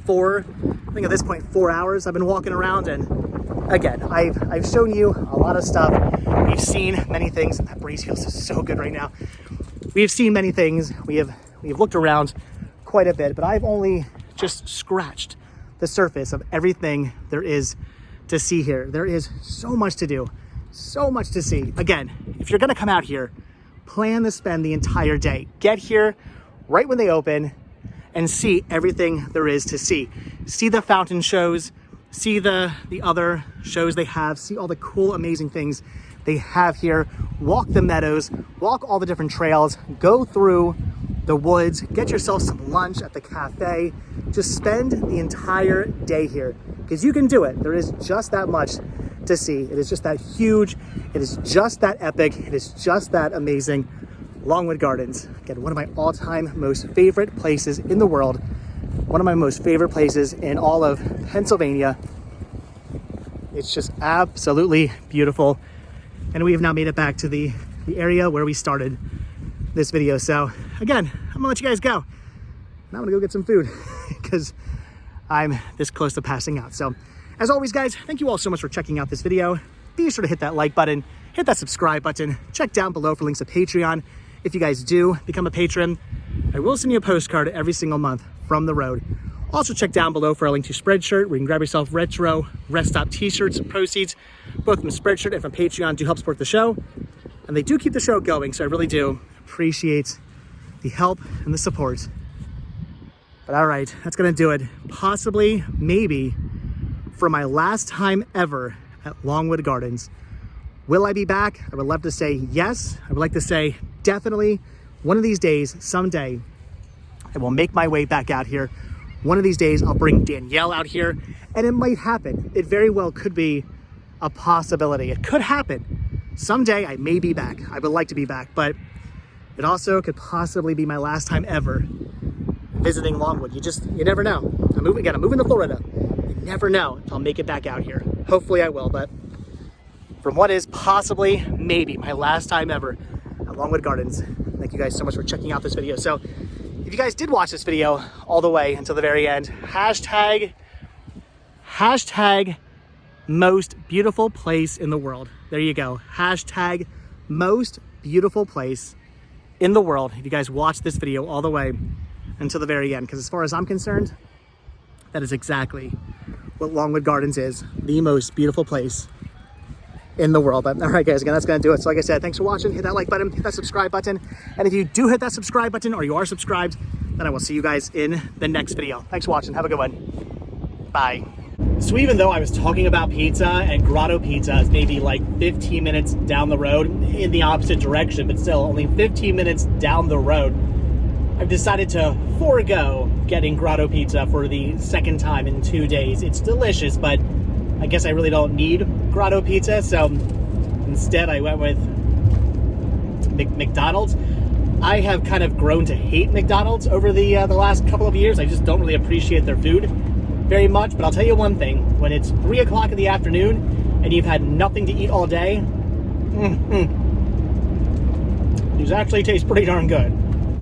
4 hours. I've been walking around, and again, I've shown you a lot of stuff. We've seen many things, and that breeze feels so good right now. We've seen many things. We've looked around quite a bit, but I've only just scratched the surface of everything there is to see here. There is so much to do, so much to see. Again, if you're gonna come out here, plan to spend the entire day. Get here right when they open and see everything there is to see. See the fountain shows, see the other shows they have, see all the cool, amazing things they have here. Walk the meadows, walk all the different trails, go through the woods, get yourself some lunch at the cafe. Just spend the entire day here because you can do it. There is just that much to see. It is just that huge. It is just that epic. It is just that amazing. Longwood Gardens, again, one of my all-time most favorite places in the world. one of my most favorite places in all of Pennsylvania. It's just absolutely beautiful. And we have now made it back to the area where we started this video. So again, I'm gonna let you guys go. Now I'm gonna go get some food because I'm this close to passing out. So as always, guys, thank you all so much for checking out this video. Be sure to hit that like button, hit that subscribe button, check down below for links to Patreon. If you guys do become a patron, I will send you a postcard every single month from the road. Also check down below for a link to Spreadshirt, where you can grab yourself retro rest stop t-shirts. Proceeds both from Spreadshirt and from Patreon do help support the show, and they do keep the show going, so I really do appreciate the help and the support. But all right, that's gonna do it. Possibly, maybe, for my last time ever at Longwood Gardens. Will I be back? I would love to say yes. I would like to say definitely. One of these days, someday, I will make my way back out here. One of these days, I'll bring Danielle out here, and it might happen. It very well could be a possibility. It could happen. Someday, I may be back. I would like to be back, but it also could possibly be my last time ever visiting Longwood. You never know. I'm moving to Florida. You never know if I'll make it back out here. Hopefully I will, but from what is possibly, maybe, my last time ever at Longwood Gardens. Thank you guys so much for checking out this video. So if you guys did watch this video all the way until the very end, hashtag most beautiful place in the world. There you go. Hashtag most beautiful place in the world. If you guys watch this video all the way until the very end, because as far as I'm concerned, that is exactly what Longwood Gardens is, the most beautiful place in the world. But all right, guys, again, that's gonna do it. So like I said, thanks for watching. Hit that like button, hit that subscribe button. And if you do hit that subscribe button, or you are subscribed, then I will see you guys in the next video. Thanks for watching. Have a good one. Bye. So even though I was talking about pizza, and Grotto Pizza is maybe like 15 minutes down the road in the opposite direction, but still only 15 minutes down the road, I've decided to forego getting Grotto Pizza for the second time in 2 days. It's delicious, but I guess I really don't need Grotto Pizza, so instead I went with McDonald's. I have kind of grown to hate McDonald's over the last couple of years. I just don't really appreciate their food very much, but I'll tell you one thing. When it's 3 o'clock in the afternoon and you've had nothing to eat all day, these actually taste pretty darn good.